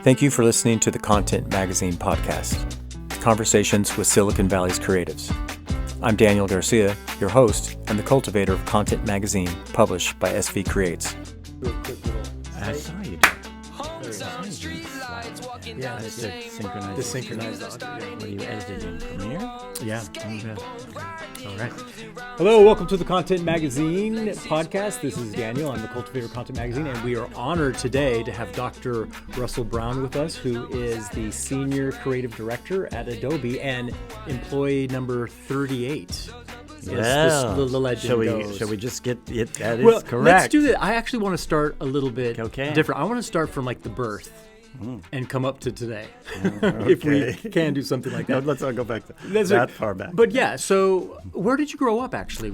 Thank you for listening to the Content Magazine podcast, Conversations with Silicon Valley's Creatives. I'm Daniel Garcia, your host and the cultivator of Content Magazine, published by SV Creates. I saw you do. Yeah, that's the synchronized audio. What, you edited in Premiere? Yeah. All right. Hello, welcome to the Content Magazine podcast. This is Daniel. I'm the cultivator of Content Magazine, and we are honored today to have Dr. Russell Brown with us, who is the Senior Creative Director at Adobe and employee number 38. Yeah. The legend goes. Shall we just get it? That is Well, correct. let's do that. I actually want to start a little bit Okay. different. I want to start from like the birth and come up to today. If we can do something like that. No, let's not go back That's that far back. But yeah, so where did you grow up actually?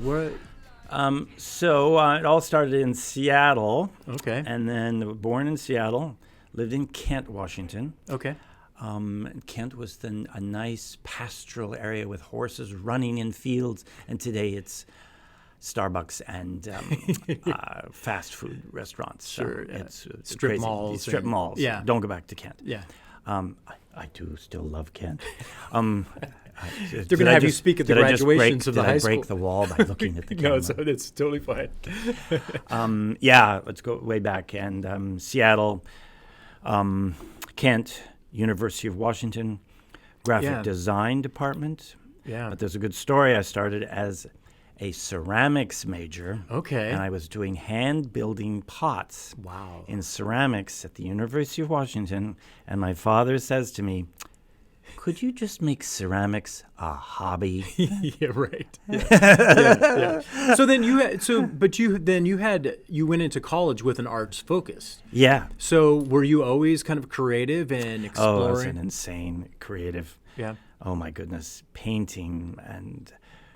So it all started in Seattle. Okay. And then born in Seattle, lived in Kent, Washington. Okay. Kent was then a nice pastoral area with horses running in fields, and today it's Starbucks and fast food restaurants. Sure, It's strip crazy. malls Strip and- malls. yeah. Don't go back to Kent. Yeah. I do still love Kent. They're going to have you speak at the graduations of the high school. Did I break school. the wall by looking at the camera? No, it's totally fine. Yeah, let's go way back. And Seattle, Kent, University of Washington, graphic design department. Yeah. But there's a good story. I started as a ceramics major. Okay. And I was doing hand building pots. Wow. In ceramics at the University of Washington. And my father says to me, could you just make ceramics a hobby? Yeah, right. Yeah. So then you went into college with an arts focus. Yeah. So were you always kind of creative and exploring? Oh, I was an insane creative. Yeah. Oh my goodness, painting and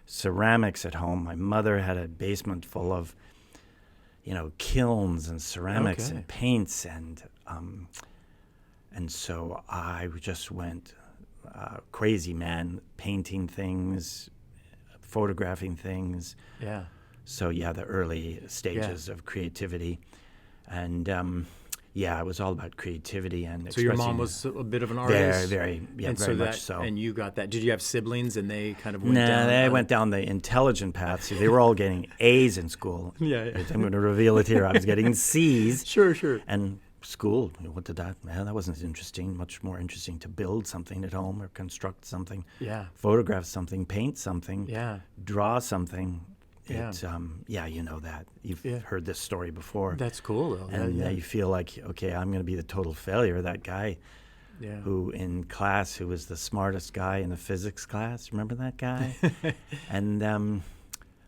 ceramics at home. My mother had a basement full of, kilns and ceramics and paints, and so I just went crazy, man, painting things, photographing things. Yeah. So yeah, the early stages of creativity, and it was all about creativity and. So your mom was a bit of an artist. Very much so. And you got that. Did you have siblings, and they kind of went Nah, down? they went down the intelligent path. See, they were all getting A's in school. Yeah. I'm going to reveal it here. I was getting C's. Sure. And school, what did that? Well, that wasn't interesting. Much more interesting to build something at home or construct something. Yeah. Photograph something, paint something. Yeah. Draw something. Yeah. You know that. You've heard this story before. That's cool, though. And you feel like, okay, I'm going to be the total failure. That guy who in class, who was the smartest guy in the physics class. Remember that guy? And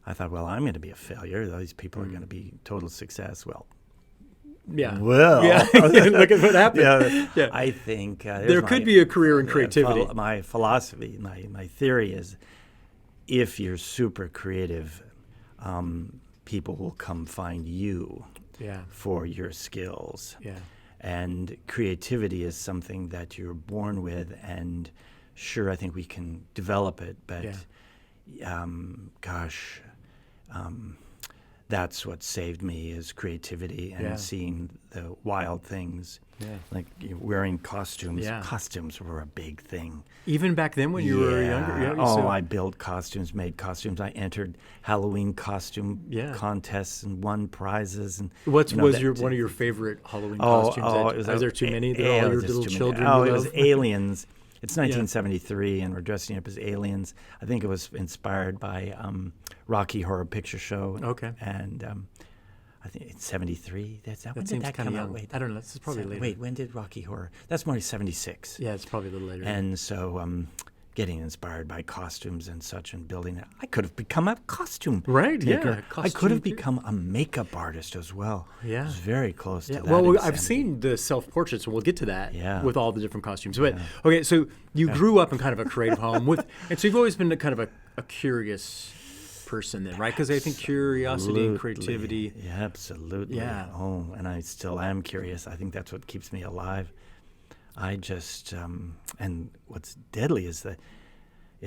I thought, well, I'm going to be a failure. These people are going to be total success. Well, look at what happened. Yeah. I think there could be a career in creativity. My philosophy, my theory is, if you're super creative, people will come find you for your skills. Yeah. And creativity is something that you're born with, and sure, I think we can develop it, but that's what saved me, is creativity and seeing the wild things. Yeah. Like wearing costumes. Yeah. Costumes were a big thing. Even back then when you were younger? Yeah. I built costumes, made costumes. I entered Halloween costume contests and won prizes. And what was one of your favorite Halloween costumes? Are there too many that all your little children it was aliens. It's 1973, and we're dressing up as aliens. I think it was inspired by Rocky Horror Picture Show. Okay. And I think it's 73. That seems kind of young. Wait, I don't know. This is probably later. Wait, when did Rocky Horror? That's more 76. Yeah, it's probably a little later. And so getting inspired by costumes and such and building it. I could have become a costume maker. Yeah. I could have become a makeup artist as well. Yeah. I was very close to that. Well, I've seen the self-portraits, and we'll get to that with all the different costumes. But, okay, so you grew up in kind of a creative home, and so you've always been kind of a curious person then, right? Because I think curiosity and creativity. Yeah, absolutely. Yeah. Oh, and I still am curious. I think that's what keeps me alive. I just and what's deadly is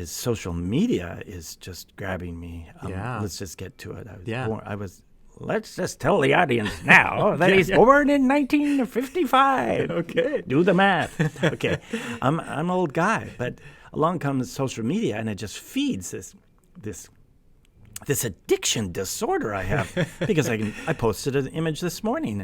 social media is just grabbing me. Let's just get to it. I was let's just tell the audience now that he's born in 1955. Okay. Do the math. Okay. I'm an old guy, but along comes social media, and it just feeds this addiction disorder I have, because I posted an image this morning.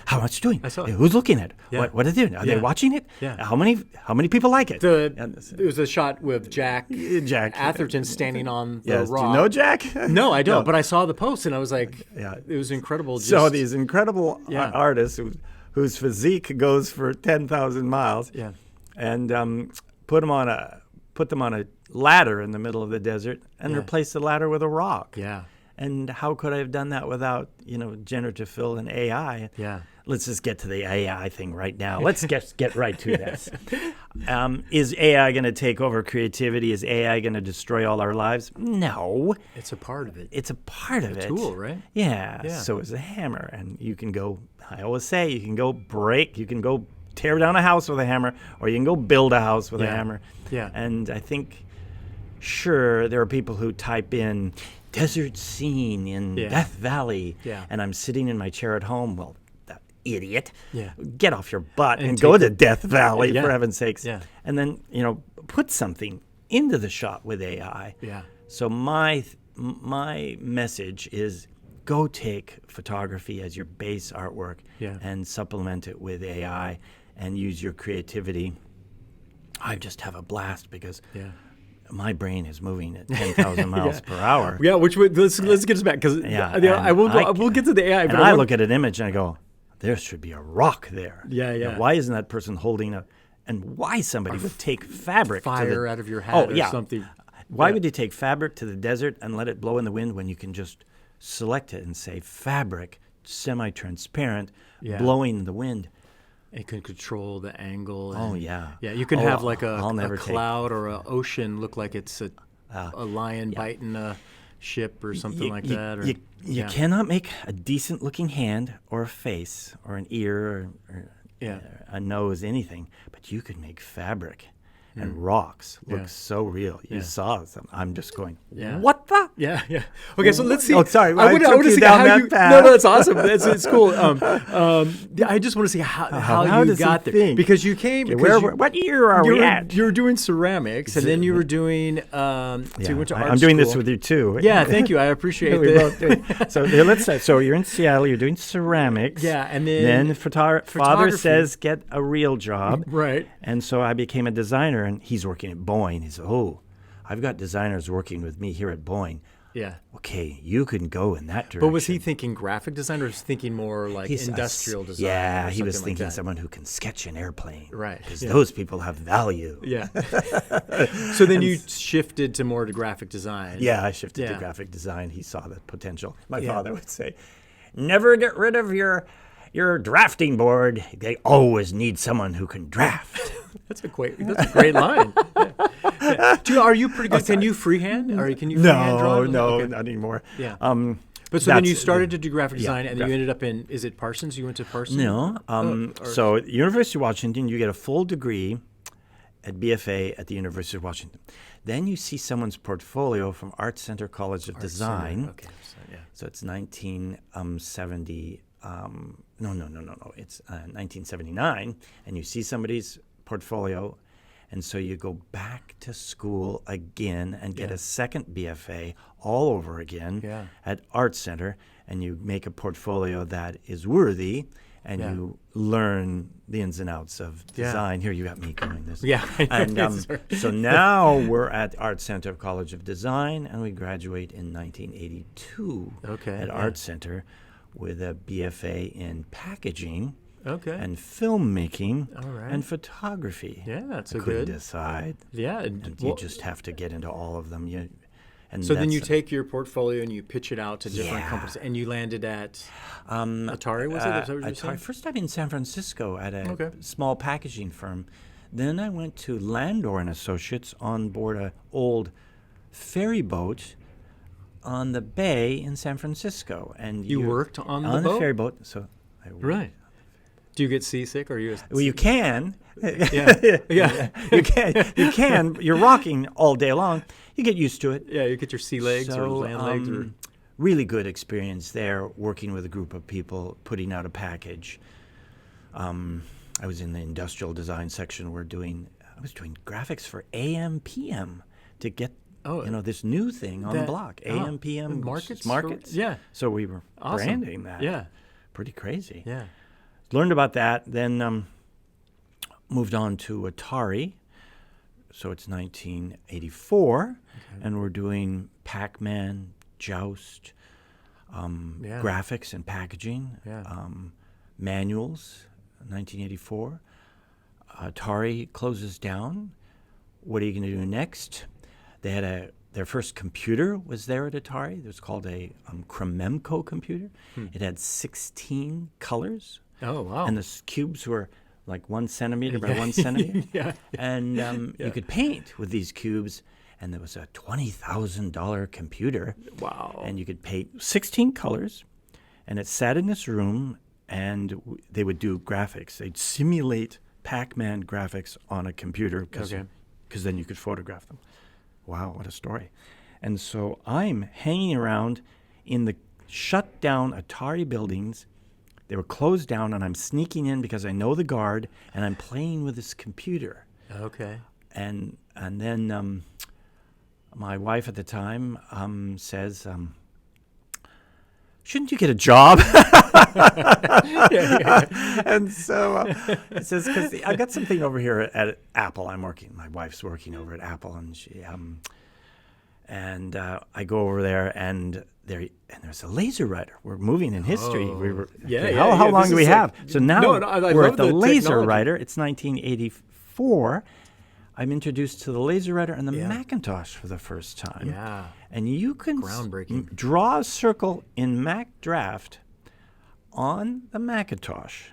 How much doing? I saw it. Who's looking at it? What are they doing? Are they watching it? Yeah. How many people like it? It was a shot with Jack Atherton standing on the rock. Do you know Jack? No, I don't. But I saw the post and I was like, it was incredible. So these incredible artists whose physique goes for 10,000 miles, and put them on a ladder in the middle of the desert and replace the ladder with a rock. Yeah. And how could I have done that without, generative fill and AI? Yeah. Let's just get to the AI thing right now. Let's get right to this. Is AI going to take over creativity? Is AI going to destroy all our lives? No. It's a part of it. It's a part of it. A tool, right? Yeah. So is a hammer. And you can go, I always say, you can go tear down a house with a hammer, or you can go build a house with a hammer. Yeah. And I think, sure, there are people who type in desert scene in Death Valley, and I'm sitting in my chair at home. Well, that idiot. Get off your butt and go to Death Valley, for heaven's sakes. And then, put something into the shot with AI. So my message is, go take photography as your base artwork and supplement it with AI and use your creativity. I just have a blast because my brain is moving at 10,000 miles per hour. Yeah, which would, let's get us back, because we'll get to the AI. And I look at an image and I go, there should be a rock there. Yeah. Why isn't that person holding and why somebody would take fabric fire out of your hat or something. Why would you take fabric to the desert and let it blow in the wind when you can just select it and say fabric, semi-transparent, blowing in the wind? It can control the angle. And, yeah, you can have like a cloud or an ocean look like it's a lion biting a ship or something like that. Or, you cannot make a decent-looking hand or a face or an ear or a nose, anything, but you could make fabric. And rocks look so real. You saw some. I'm just going, what the? Yeah. Okay, so let's see. Oh, sorry. I want to see how you. No, it's awesome. It's cool. I just want to see how you got there. Think? Because you came. What year are we at? You were doing ceramics, and then you were doing. So you went to art I'm doing school. This with you too. Yeah, thank you. I appreciate it. So let's say, so you're in Seattle. You're doing ceramics. Yeah, and then father says get a real job. Right. And so I became a designer. And he's working at Boeing. He said, I've got designers working with me here at Boeing. Yeah. Okay, you can go in that direction. But was he thinking graphic design, or was he thinking more like industrial design? Yeah, he was thinking someone who can sketch an airplane. Right. Because those people have value. Yeah. So then you shifted to more to graphic design. Yeah, I shifted to graphic design. He saw the potential. My father would say, never get rid of your drafting board. They always need someone who can draft. That's a great line. Are you pretty good? Can you freehand? Can you freehand draw? No, not anymore. Yeah. But so then you started to do graphic design, and then you ended up in, is it Parsons? You went to Parsons? No. So at University of Washington, you get a full degree at BFA at the University of Washington. Then you see someone's portfolio from Art Center College of Design. Okay. So it's 1970. No. It's 1979, and you see somebody's portfolio, and so you go back to school again and get a second BFA all over again at Art Center, and you make a portfolio that is worthy, and you learn the ins and outs of design. Here, you got me going this. Yeah. And so now we're at Art Center College of Design, and we graduate in 1982 at Art Center with a BFA in packaging and filmmaking and photography. Yeah, that's I couldn't decide. Yeah. And you just have to get into all of them. And so then you take your portfolio and you pitch it out to different companies, and you landed at Atari, was it? Is that what you were saying? First time in San Francisco at a small packaging firm. Then I went to Landor and Associates on board an old ferry boat on the bay in San Francisco. And you worked on the boat? On the ferry boat. So right. Do you get seasick, or you? Well, you can. Yeah. You can. You're rocking all day long. You get used to it. Yeah, you get your sea legs or land legs. really good experience there, working with a group of people, putting out a package. I was in the industrial design section. I was doing graphics for AM, PM to get this new thing on the block. AM, PM markets. Yeah. So we were branding that. Yeah. Pretty crazy. Yeah. Learned about that. Then moved on to Atari. So it's 1984, and we're doing Pac-Man, Joust, graphics and packaging, manuals. 1984. Atari closes down. What are you going to do next? They had their first computer was there at Atari. It was called a Krememco computer. It had 16 colors. Oh, wow. And the cubes were like 1 centimeter by 1 centimeter. And you could paint with these cubes. And there was a $20,000 computer. Wow. And you could paint 16 colors. And it sat in this room, and they would do graphics. They'd simulate Pac-Man graphics on a computer because then you could photograph them. Wow, what a story. And so I'm hanging around in the shut down Atari buildings. They were closed down, and I'm sneaking in because I know the guard, and I'm playing with this computer. Okay. And then my wife at the time says, shouldn't you get a job? And so it says, because I got something over here at Apple. My wife's working over at Apple, and she and I go over there, and there's a laser writer. We're moving in history. We were how long do we have? So now we're at the laser writer. It's 1984. I'm introduced to the laser writer and the Macintosh for the first time. Yeah. And you can groundbreaking. Draw a circle in Mac Draft on the Macintosh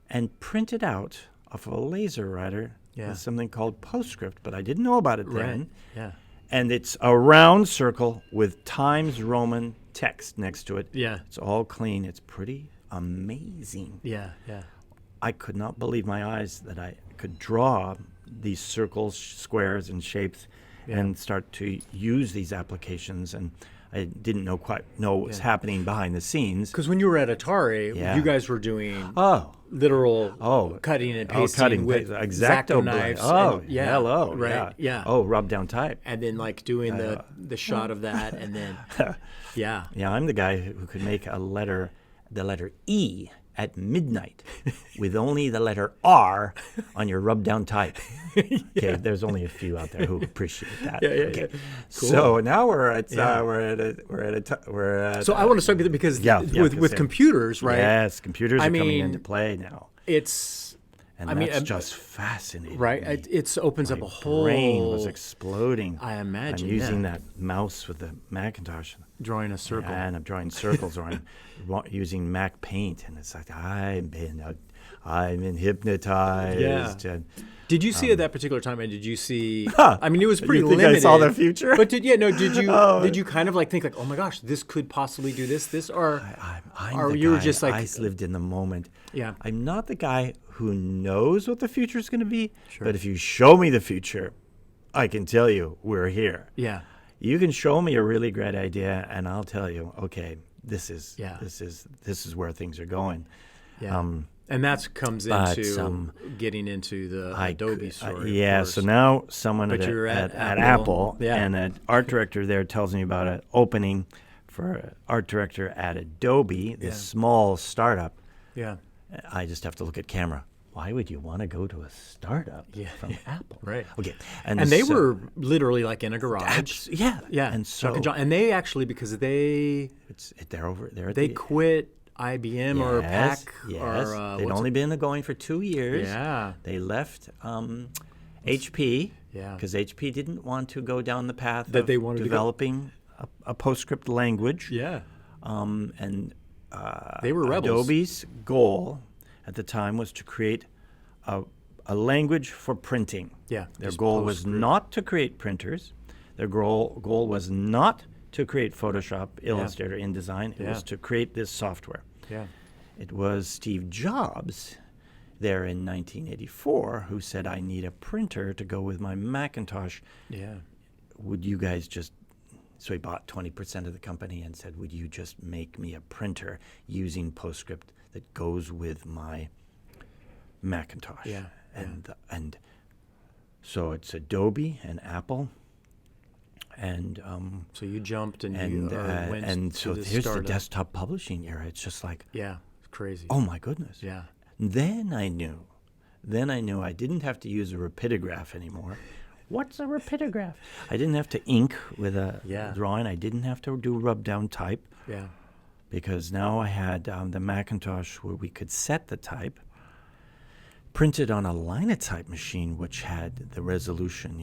and print it out off of a laser writer with something called PostScript, but I didn't know about it then. Right. Yeah. And it's a round circle with Times Roman text next to it. Yeah. It's all clean. It's pretty amazing. Yeah, yeah. I could not believe my eyes that I could draw these circles, squares, and shapes and start to use these applications. And I didn't quite know what was happening behind the scenes. Because when you were at Atari, you guys were doing literal cutting and pasting with X-Acto knives. Hello. Right, yeah. Oh, rub down type. And then like doing the shot of that, and then, Yeah, I'm the guy who could make the letter E at midnight with only the letter R on your rub down type. Okay, there's only a few out there who appreciate that. Okay. Cool. So now we're at So I want to start with it because with computers, right? Yes, computers are coming into play now. It's just fascinating. Right? It opens up a whole... My brain was exploding. I imagine. I'm using that mouse with the Macintosh. Drawing a circle. And I'm drawing circles, or I'm using Mac Paint, and it's like I'm been hypnotized. Yeah. Did you see at that particular time, and did you see... I mean, it was pretty limited. I saw the future? But did you kind of like think like, oh my gosh, this could possibly do this, or you were just like... I lived in the moment. Yeah. I'm not the guy who knows what the future is going to be, sure. But if you show me the future, I can tell you we're here. Yeah. You can show me a really great idea, and I'll tell you, okay, this is where things are going. Yeah. And that comes into getting into the Adobe story. So now someone at Apple and an art director there tells me about an opening for an art director at Adobe, this small startup. Yeah. I just have to look at camera. Why would you want to go to a startup from Apple? Right. Okay. And they were literally like in a garage. Yeah. And so and they actually, because they quit IBM or PAC. Yes. They'd only been going for 2 years. Yeah. They left HP because HP didn't want to go down the path that of they wanted developing a PostScript language. Yeah. And they were rebels. Adobe's goal at the time was to create a language for printing. Yeah. Their goal was not to create printers. Their goal was not to create Photoshop, Illustrator, InDesign. It was to create this software. Yeah. It was Steve Jobs there in 1984 who said, I need a printer to go with my Macintosh. Yeah. Would you guys just So he bought 20% of the company and said, would you just make me a printer using PostScript that goes with my Macintosh? Yeah. And so it's Adobe and Apple. And so you jumped and went and to so the here's startup. the desktop publishing era. It's just like, yeah, it's crazy. Oh my goodness. Yeah. Then I knew I didn't have to use a rapidograph anymore. What's a rapidograph? I didn't have to ink with a drawing. I didn't have to do rub down type. Yeah. Because now I had the Macintosh where we could set the type, printed on a linotype machine, which had the resolution,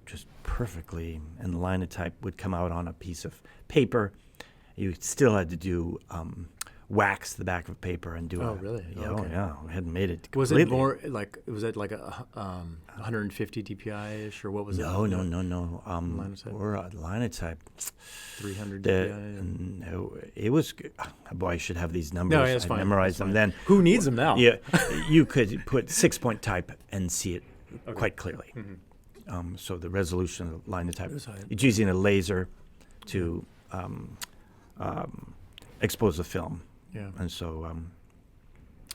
just perfectly. And the linotype would come out on a piece of paper. You still had to do wax the back of paper and do it. Oh, really? Okay. Yeah, we hadn't made it Was completely. it more like, was it like a 150 DPI-ish, or what was it? No. Linotype? We're a linotype. 300 DPI? No, it was, boy, I should have these numbers. No, that's fine. I memorized them then. Who needs them now? Yeah, you could put 6-point type and see it quite clearly. Mm-hmm. So the resolution of the linotype, it's using a laser to expose the film. Yeah. And so...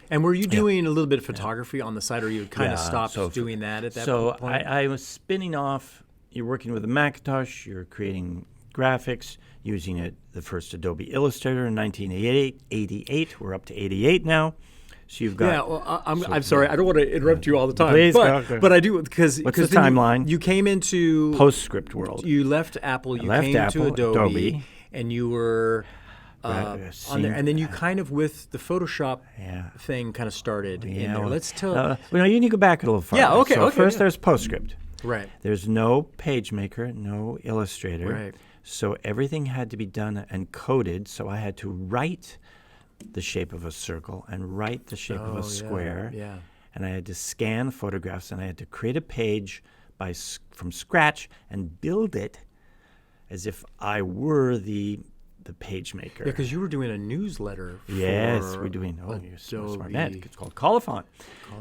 and were you doing a little bit of photography on the side, or you kind of stopped doing that at that point? So I was spinning off. You're working with a Macintosh. You're creating graphics using the first Adobe Illustrator in 1988. We're up to 88 now. So you've got... Yeah, well, I'm sorry. I don't want to interrupt you all the time. Please, but I do, because... What's the timeline? You came into... PostScript world. You left Apple. You came to Adobe. And you were... on there, and then you kind of, with the Photoshop thing, kind of started in there. Let's tell. Well, you need to go back a little farther. Yeah, okay. So first, there's PostScript. Right. There's no PageMaker, no Illustrator. Right. So everything had to be done and coded. So I had to write the shape of a circle and write the shape of a square. Yeah. And I had to scan photographs, and I had to create a page from scratch and build it as if I were the PageMaker. Yeah, because you were doing a newsletter. Yes, we're doing. Oh, you're so smart, man. It's called Colophon.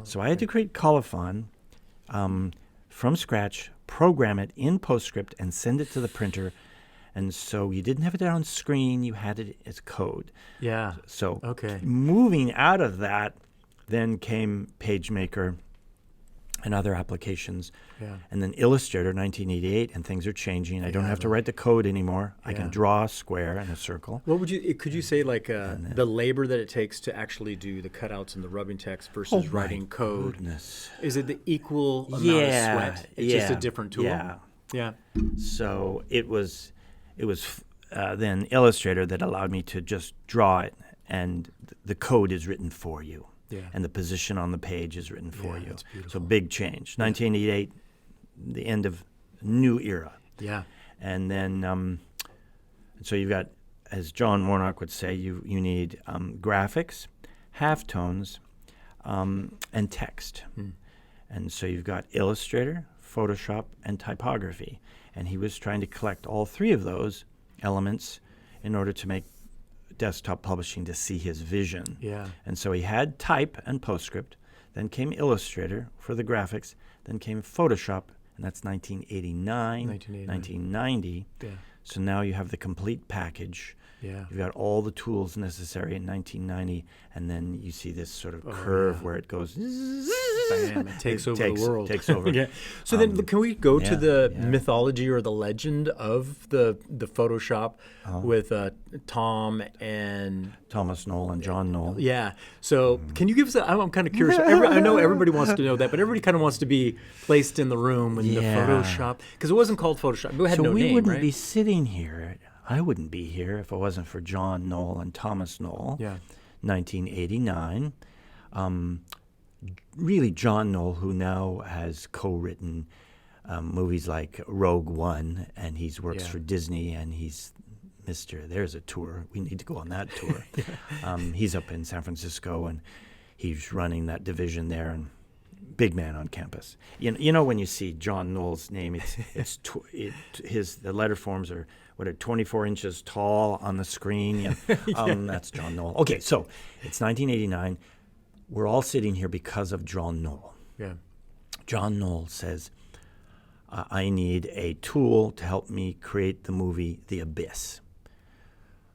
So I had to create Colophon from scratch, program it in PostScript, and send it to the printer. And so you didn't have it on screen; you had it as code. Yeah. So moving out of that, then came PageMaker and other applications. Yeah. And then Illustrator, 1988, and things are changing. I don't have to write the code anymore. I can draw a square and a circle. What could you say, like the labor that it takes to actually do the cutouts and the rubbing text versus writing code? Goodness. Is it the equal amount of sweat? It's just a different tool. Yeah. So it was then Illustrator that allowed me to just draw it, and the code is written for you. Yeah. And the position on the page is written for you. So big change. 1988, the end of new era. Yeah. And then, so you've got, as John Warnock would say, you need graphics, halftones, and text. And so you've got Illustrator, Photoshop, and typography. And he was trying to collect all three of those elements in order to make desktop publishing, to see his vision. Yeah. And so he had type and PostScript, then came Illustrator for the graphics, then came Photoshop, and that's 1989. 1990. Yeah. So now you have the complete package. Yeah. You've got all the tools necessary in 1990, and then you see this sort of curve where it goes. Bam, it takes over the world. Takes over. Yeah. So then can we go to the mythology or the legend of the Photoshop with Tom and... Thomas Knoll and John Knoll. Yeah. So can you give us I'm kind of curious. I know everybody wants to know that, but everybody kind of wants to be placed in the room when the Photoshop... Because it wasn't called Photoshop. It had no name, we wouldn't right? be sitting here. I wouldn't be here if it wasn't for John Knoll and Thomas Knoll. Yeah. 1989. Really, John Knoll, who now has co-written movies like Rogue One, and he works for Disney, and he's there's a tour. We need to go on that tour. He's up in San Francisco, and he's running that division there, and big man on campus. You know when you see John Knoll's name, the letter forms are 24 inches tall on the screen. That's John Knoll. Okay, so it's 1989. We're all sitting here because of John Knoll. Yeah. John Knoll says, I need a tool to help me create the movie The Abyss,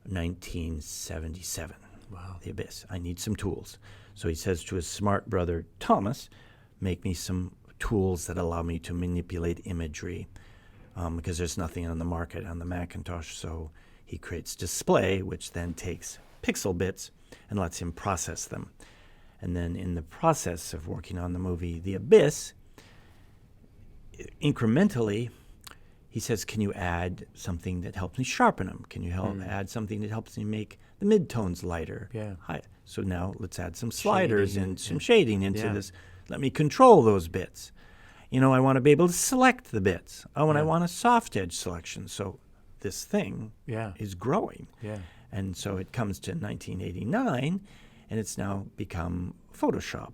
1977. Wow. The Abyss. I need some tools. So he says to his smart brother, Thomas, make me some tools that allow me to manipulate imagery, because there's nothing on the market on the Macintosh. So he creates Display, which then takes pixel bits and lets him process them. And then in the process of working on the movie The Abyss, incrementally, he says, can you add something that helps me sharpen them? Can you add something that helps me make the midtones lighter? Yeah. So now let's add some sliders and some shading into this. Let me control those bits. I want to be able to select the bits. Oh, and I want a soft edge selection. So this thing is growing. Yeah. And so it comes to 1989, and it's now become Photoshop.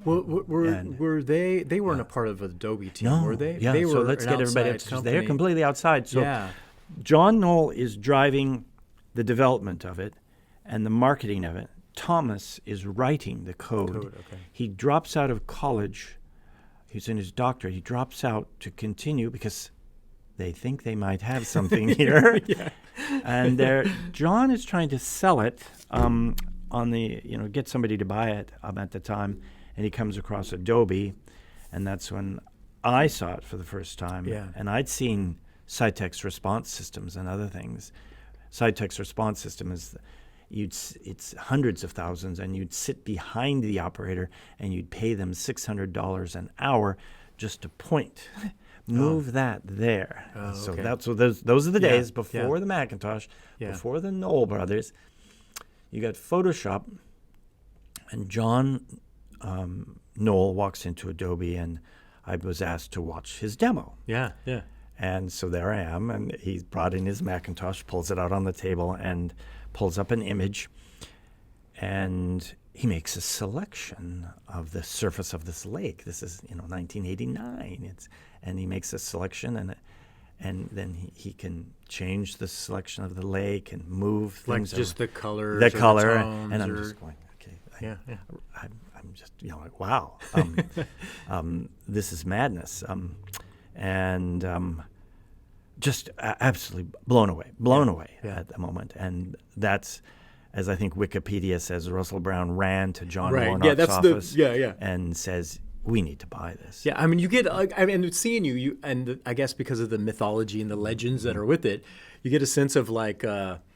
Were they weren't a part of Adobe team, no, were they? Yeah, they were so let's get everybody up to they're completely outside. So John Knoll is driving the development of it and the marketing of it. Thomas is writing the code. Okay. He drops out of college. He's in his doctorate. He drops out to continue because they think they might have something here. And John is trying to sell it on the, get somebody to buy it at the time. And he comes across Adobe, and that's when I saw it for the first time. Yeah. And I'd seen side-text response systems and other things. Side-text response system is it's hundreds of thousands, and you'd sit behind the operator and you'd pay them $600 an hour just to point. Move that there. So those are the days before the Macintosh, before the Knoll brothers. You got Photoshop, and John Knoll walks into Adobe, and I was asked to watch his demo. Yeah. And so there I am, and he brought in his Macintosh, pulls it out on the table, and pulls up an image, and he makes a selection of the surface of this lake. This is 1989. And he makes a selection, and then he can change the selection of the lake and move things. Like just the colors. The color, and I'm just going, okay. I'm just like, wow. This is madness. Just absolutely blown away at the moment. And that's, as I think Wikipedia says, Russell Brown ran to John Warnock's office and says, we need to buy this. Yeah, I mean, you get, seeing you, and I guess because of the mythology and the legends that are with it, you get a sense of like, what's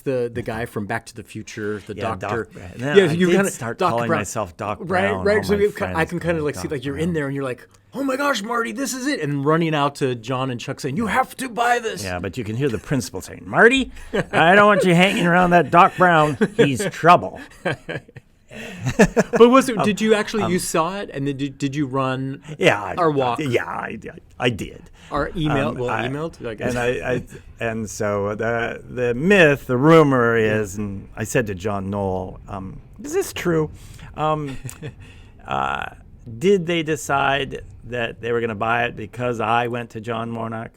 the guy from Back to the Future, the doctor. You kind of start calling myself Doc Brown. Right. So I can kind of like see like you're in there and you're like, oh my gosh, Marty, this is it, and running out to John and Chuck saying, you have to buy this. Yeah, but you can hear the principal saying, Marty, I don't want you hanging around that Doc Brown. He's trouble. But was it? Did you actually you saw it, and then did you run? Or walk? I did. Or email? Emailed. I guess. And so the myth, the rumor is, and I said to John Knoll, "Is this true? Did they decide that they were going to buy it because I went to John Warnock?"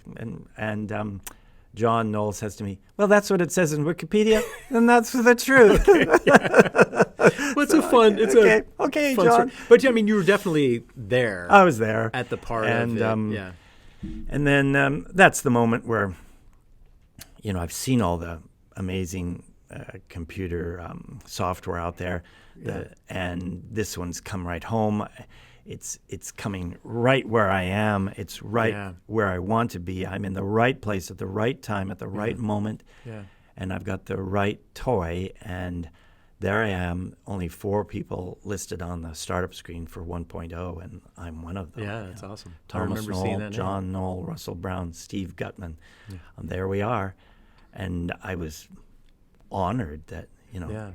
And John Knoll says to me, "Well, that's what it says in Wikipedia, and that's the truth." Well, it's a fun. It's okay, fun John. story. But I mean, you were definitely there. I was there at the part of it. And then that's the moment where, I've seen all the amazing computer software out there, and this one's come right home. It's coming right where I am. It's right where I want to be. I'm in the right place at the right time at the right moment, and I've got the right toy. And there I am, only 4 people listed on the startup screen for 1.0, and I'm one of them. Yeah, that's awesome. Thomas Knoll, seeing that John Knoll, Russell Brown, Steve Gutman. There we are. And I was honored that,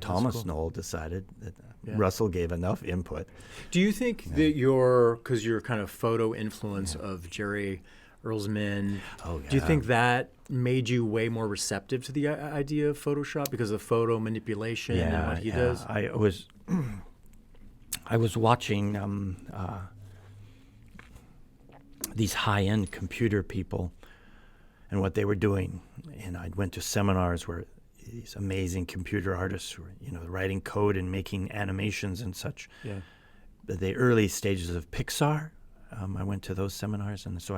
Thomas Knoll decided that Russell gave enough input. Do you think that because you're kind of photo influence of Jerry Earlsman, do you think that made you way more receptive to the idea of Photoshop because of photo manipulation and what he does? I was watching these high-end computer people and what they were doing, and I went to seminars where these amazing computer artists were, writing code and making animations and such. the early stages of Pixar. I went to those seminars, and so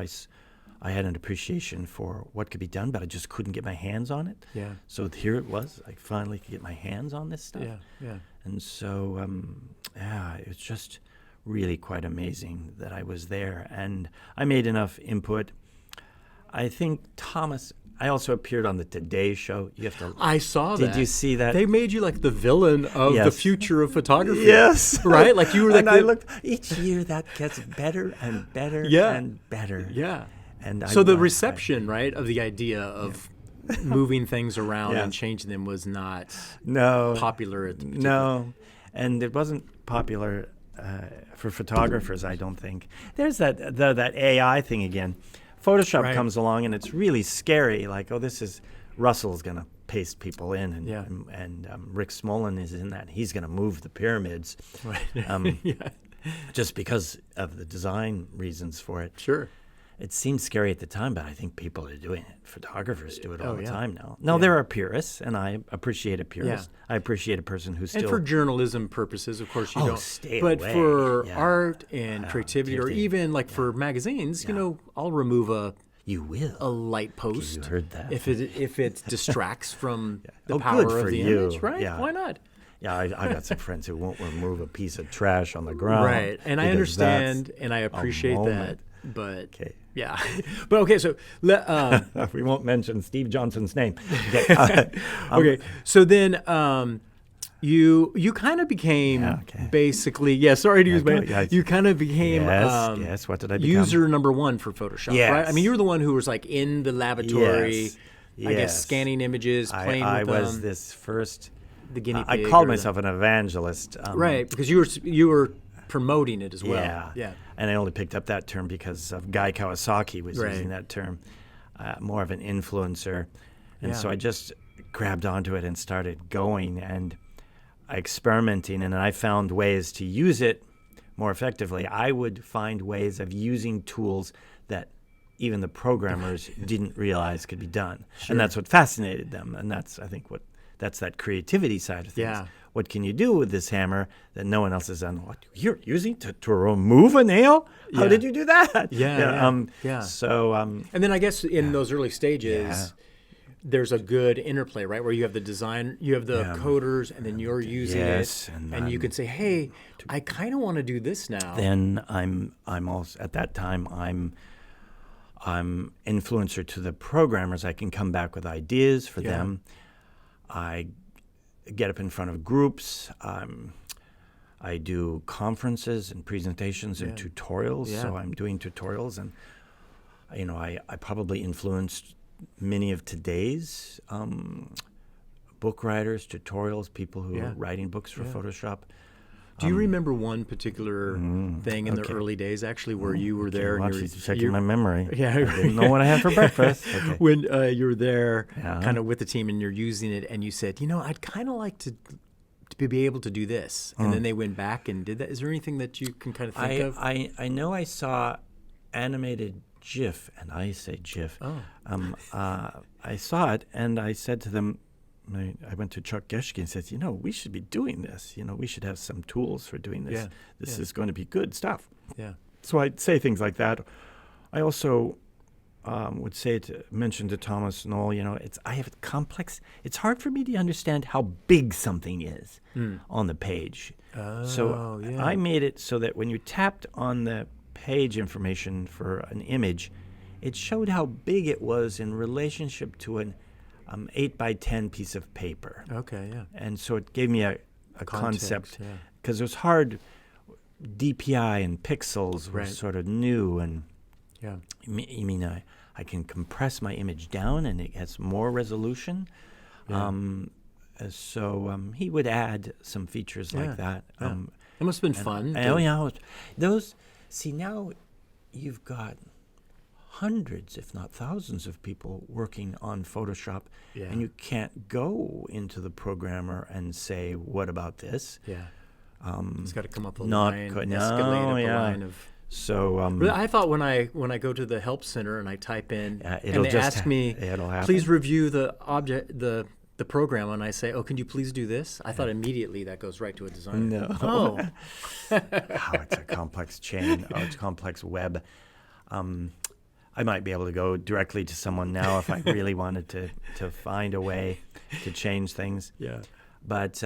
I had an appreciation for what could be done, but I just couldn't get my hands on it. Yeah. So here it was. I finally could get my hands on this stuff. Yeah, yeah. And so, it was just really quite amazing that I was there. And I made enough input. I think Thomas... I also appeared on the Today Show. You have to. I saw that. Did you see that? They made you like the villain of the future of photography. Yes. Right? Like you were like and I looked, each year that gets better and better and better. Yeah. And so the reception, right, of the idea of moving things around and changing them was not popular at the particular. No. And it wasn't popular for photographers, I don't think. There's that AI thing again. Photoshop comes along and it's really scary. Like, Russell's going to paste people in, and Rick Smolin is in that. He's going to move the pyramids, just because of the design reasons for it. Sure. It seemed scary at the time, but I think people are doing it. Photographers do it all the time now. No, there are purists, and I appreciate a purist. I appreciate a person who's still... And for journalism purposes, of course, you don't. Stay but away. For art and creativity, or even like for magazines, I'll remove a light post. You heard that. If it distracts from the power of the image, right? Yeah. Why not? Yeah, I got some friends who won't remove a piece of trash on the ground. Right, and I understand, and I appreciate that. But but okay, so we won't mention Steve Johnson's name. Okay, so then you kind of became basically sorry to use my you kind of became what did I become? User number one for Photoshop, right? I mean, you were the one who was like in the laboratory, I guess, scanning images, playing with them. I was this first. The guinea pig. I called myself an evangelist, right? Because you were promoting it as well. Yeah. And I only picked up that term because of Guy Kawasaki was using that term, more of an influencer. And so I just grabbed onto it and started going and experimenting. And I found ways to use it more effectively. I would find ways of using tools that even the programmers didn't realize could be done. Sure. And that's what fascinated them. And that's, I think, that's that creativity side of things. Yeah. What can you do with this hammer that no one else has done? What you're using to remove a nail? How did you do that? So, and then I guess in those early stages, there's a good interplay, right? Where you have the design, you have the coders, and then you're using it, and you can say, "Hey, I kind of want to do this now." Then I'm also at that time I'm influencer to the programmers. I can come back with ideas for them. I get up in front of groups. I do conferences and presentations and tutorials. So I'm doing tutorials, and I probably influenced many of today's book writers, tutorials, people who are writing books for Photoshop. Do you remember one particular thing in the early days, actually, where you were there? And you're checking my memory. Yeah, I didn't know what I had for breakfast. Okay. When you were there, kind of with the team, and you're using it, and you said, I'd kind of like to be able to do this, and then they went back and did that. Is there anything that you can kind of think of? I know I saw animated GIF, and I say GIF. I saw it, and I said to them. I went to Chuck Geschke and said, we should be doing this. We should have some tools for doing this. This is going to be good stuff. Yeah. So I'd say things like that. I also would mention to Thomas Knoll, I have a complex. It's hard for me to understand how big something is on the page. So I made it so that when you tapped on the page information for an image, it showed how big it was in relationship to an 8x10 piece of paper. Okay, yeah. And so it gave me a concept, because it was hard. DPI and pixels were sort of new, and I can compress my image down, and it has more resolution. So he would add some features like that. It must have been fun. Now you've got hundreds, if not thousands, of people working on Photoshop, and you can't go into the programmer and say, "What about this?" It's got to come up a line, escalate up a line of. So I thought when I go to the help center and I type in, and they ask me, it'll happen. "Please review the object, the the program and I say, "Oh, can you please do this?" I thought immediately that goes right to a designer. No. Oh. It's a complex chain. It's a complex web. I might be able to go directly to someone now if I really wanted to find a way to change things. Yeah. But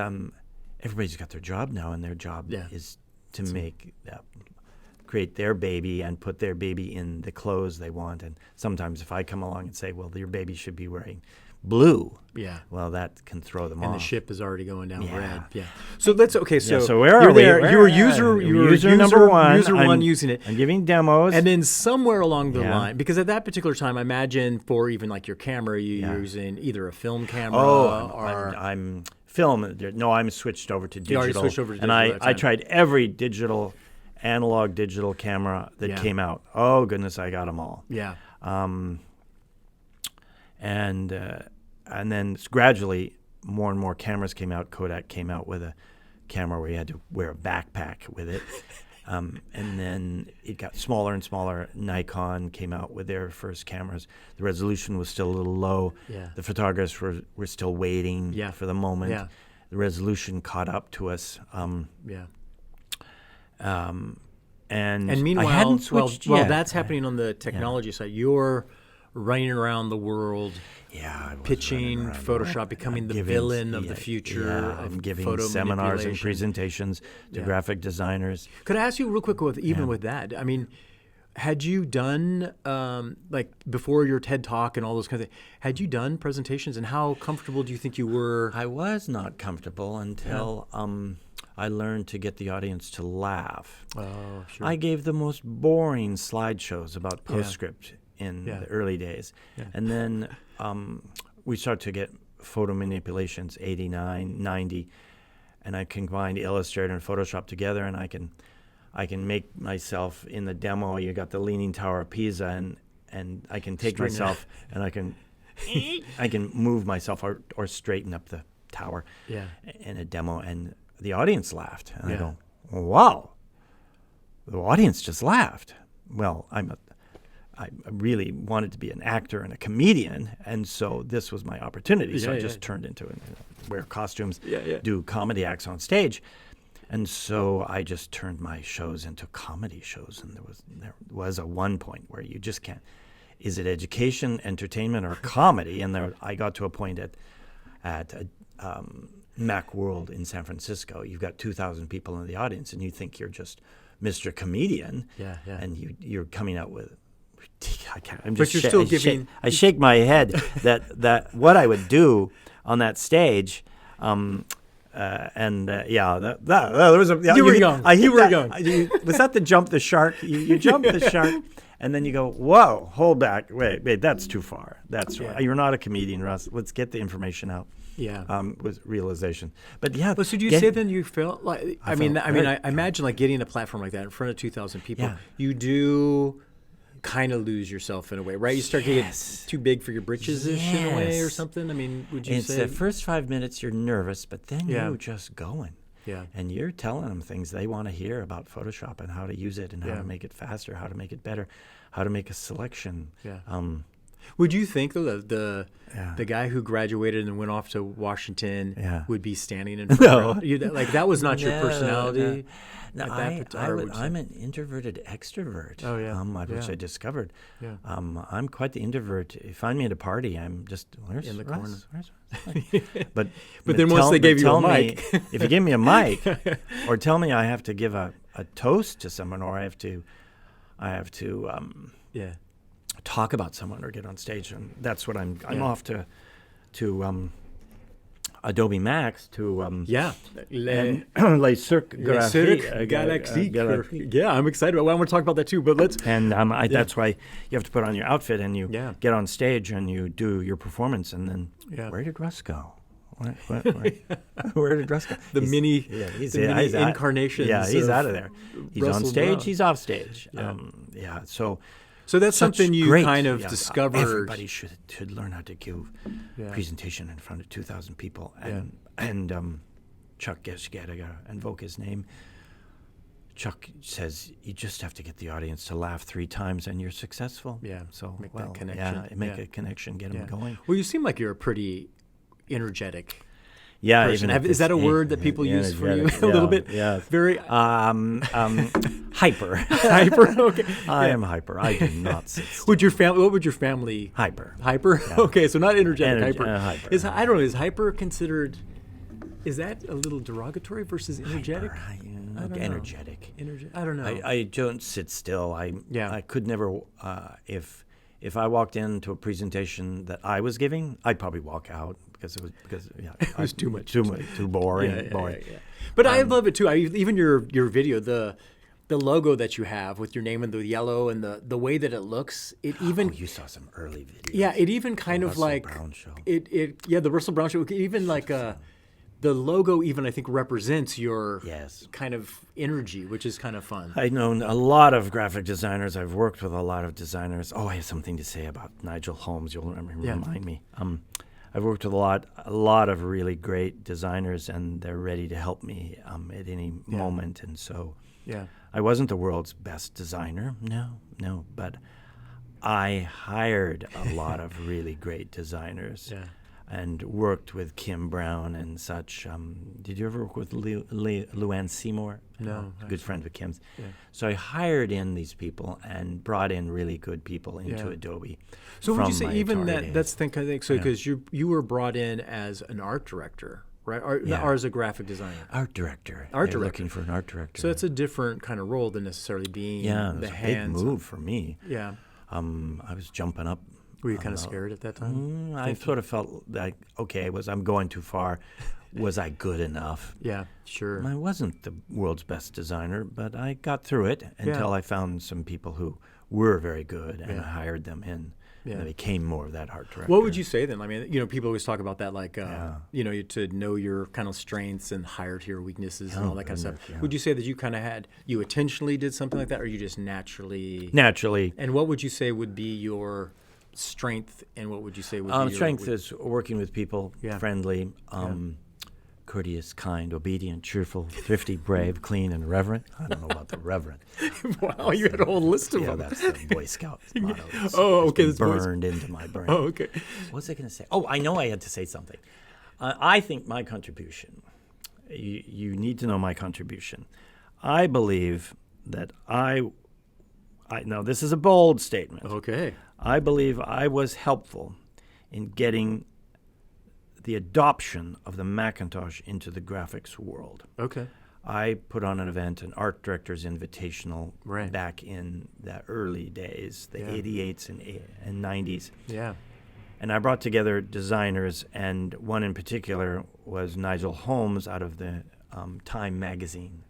everybody's got their job now, and their job is to create their baby and put their baby in the clothes they want. And sometimes if I come along and say, well, your baby should be wearing blue, well, that can throw them off. And the ship is already going down red. Yeah. So So where are we? You were user number one. User one using it. I'm giving demos. And then somewhere along the line, because at that particular time, I imagine for even like your camera, you're using either a film camera or... I'm film. No, I'm switched over to digital. You already switched over to digital. And I tried every analog digital camera that came out. Oh, goodness, I got them all. Yeah. And then gradually more and more cameras came out. Kodak came out with a camera where you had to wear a backpack with it. And then it got smaller and smaller. Nikon came out with their first cameras. The resolution was still a little low. Yeah. The photographers were still waiting for the moment. Yeah. The resolution caught up to us. And meanwhile, I hadn't switched yet. That's happening on the technology side. You're running around the world, pitching Photoshop, becoming the villain of the future. I'm giving seminars and presentations to graphic designers. Could I ask you real quick, with that? I mean, had you done, like before your TED Talk and all those kinds of things, had you done presentations, and how comfortable do you think you were? I was not comfortable until I learned to get the audience to laugh. Oh, sure. I gave the most boring slideshows about PostScript in the early days. Yeah. And then we started to get photo manipulations, 89, 90, and I combined Illustrator and Photoshop together, and I can make myself in the demo. You got the Leaning Tower of Pisa, and I can take myself and I can move myself or straighten up the tower in a demo, and the audience laughed. And I go, wow, the audience just laughed. Well, I really wanted to be an actor and a comedian, and so this was my opportunity. So I just turned into it, wear costumes, do comedy acts on stage. And so I just turned my shows into comedy shows, and there was a one point where you just can't. Is it education, entertainment, or comedy? And I got to a point at Macworld in San Francisco. You've got 2,000 people in the audience, and you think you're just Mr. Comedian, and you're coming out with. I can't. I'm just. But you're still giving. I shake my head that what I would do on that stage. There was a. You were young. You were young. Was that the jump the shark? You jump the shark, and then you go, whoa, hold back, wait, that's too far. You're not a comedian, Russ. Let's get the information out. Yeah. With realization, but But so do you say then you felt like? I imagine like getting a platform like that in front of 2,000 people. Yeah. You do kind of lose yourself in a way, right? You start to get too big for your britches-ish in a way or something? I mean, would you say? It's the first 5 minutes you're nervous, but then you're just going. Yeah. And you're telling them things they want to hear about Photoshop and how to use it and how to make it faster, how to make it better, how to make a selection. Yeah. Would you think, though, that the guy who graduated and went off to Washington would be standing in front of you? Like, that was not your personality? No, I'm an introverted extrovert. Oh, yeah. Which I discovered. Yeah. I'm quite the introvert. You find me at a party, I'm just, where's in the Russ? corner. But then once they gave you a mic. If you give me a mic, or tell me I have to give a toast to someone, or I have to talk about someone or get on stage, and that's what I'm off to Adobe Max to Les Cirque Galactique. Yeah, I'm excited. I want to talk about that too, but let's. And that's why you have to put on your outfit and you get on stage and you do your performance, and then where did Russ go? Where did Russ go? The mini incarnations. Yeah, he's out of there. He's Russell on stage. Brown. He's off stage. So that's something you kind of discovered. Everybody should learn how to give presentation in front of 2,000 people. And Chuck Geschgediger, invoke his name. Chuck says you just have to get the audience to laugh 3 times and you're successful. Yeah. So make that connection. Make a connection, get them going. Well, you seem like you're a pretty energetic. Yeah, person. even Is that a word that people use for you a little bit? Yeah, very hyper. Hyper. Okay, I am hyper. I do not sit still. What would your family? Hyper. Hyper. Yeah. Okay, so not energetic. Hyper. Hyper. I don't know. Is hyper considered? Is that a little derogatory versus energetic? Energetic. I don't know. I don't sit still. I could never. If I walked into a presentation that I was giving, I'd probably walk out because it was too much, too boring. Yeah. But I love it too. Even your video, the logo that you have with your name in the yellow and the way that it looks, it even you saw some early videos. Yeah, it even kind of like Brown show. The Russell Brown show. Even like the logo even I think represents your kind of energy, which is kind of fun. I've known a lot of graphic designers. I've worked with a lot of designers. Oh, I have something to say about Nigel Holmes. You'll remind me. I've worked with a lot of really great designers, and they're ready to help me at any moment. And so, I wasn't the world's best designer, no, but I hired a lot of really great designers. And worked with Kim Brown and such. Did you ever work with Luann Seymour? No. A good friend of Kim's. Yeah. So I hired in these people and brought in really good people into Adobe. So would you say even that's the kind of thing? So because you were brought in as an art director, right? Or as a graphic designer? Art director. Looking for an art director. So that's a different kind of role than necessarily being the hands. Big move for me. Yeah. I was jumping up. Were you kind of scared at that time? I sort of felt like, I'm going too far. Was I good enough? Yeah, sure. I wasn't the world's best designer, but I got through it until I found some people who were very good, and I hired them in. Yeah. And I became more of that art director. What would you say then? I mean, people always talk about that, like, to know your kind of strengths and hire to your weaknesses and all that kind of stuff. Yeah. Would you say that you intentionally did something like that, or you just naturally? Naturally. And what would you say would be your strength, and what would you say would be your strength is working with people, friendly, courteous, kind, obedient, cheerful, thrifty, brave, clean, and reverent. I don't know about the reverent. Wow, you had a whole list of them. That's the Boy Scout motto. It's burned into my brain. Oh, okay. What was I going to say? Oh, I know I had to say something. I think my contribution, you need to know my contribution. I believe that now this is a bold statement. Okay. I believe I was helpful in getting the adoption of the Macintosh into the graphics world. Okay. I put on an event, an art director's invitational, back in the early days, the 88s and 90s. Yeah. And I brought together designers, and one in particular was Nigel Holmes out of the Time magazine.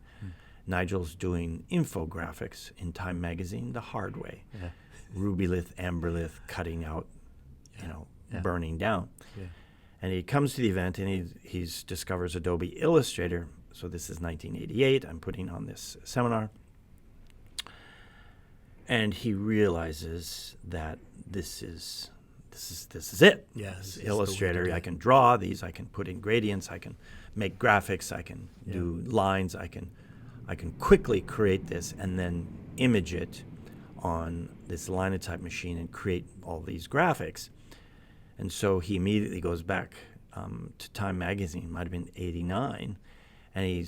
Nigel's doing infographics in Time magazine the hard way. Yeah. Rubylith, amberlith, cutting out, burning down. Yeah. And he comes to the event, and he discovers Adobe Illustrator. So this is 1988. I'm putting on this seminar. And he realizes that this is it. Yeah, this Illustrator. I can draw these. I can put in gradients. I can make graphics. I can do lines. I can quickly create this and then image it on this linotype machine and create all these graphics. And so he immediately goes back to Time magazine, might have been 89, and he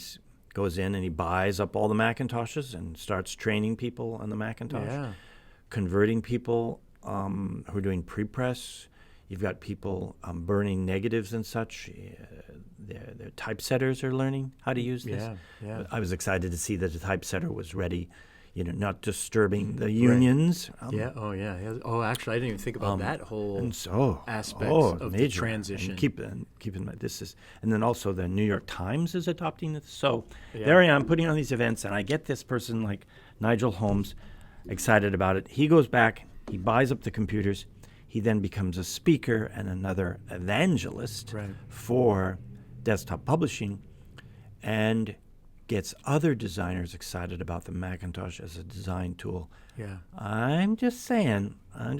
goes in and he buys up all the Macintoshes and starts training people on the Macintosh, converting people who are doing pre-press. You've got people burning negatives and such. Their typesetters are learning how to use this. Yeah. I was excited to see that the typesetter was ready, not disturbing the unions. Oh, actually, I didn't even think about that whole aspect of major. The transition. And keep in mind, and then also the New York Times is adopting this. So there I am putting on these events, and I get this person like Nigel Holmes excited about it. He goes back, he buys up the computers. He then becomes a speaker and another evangelist for desktop publishing, and gets other designers excited about the Macintosh as a design tool. Yeah. I'm just saying I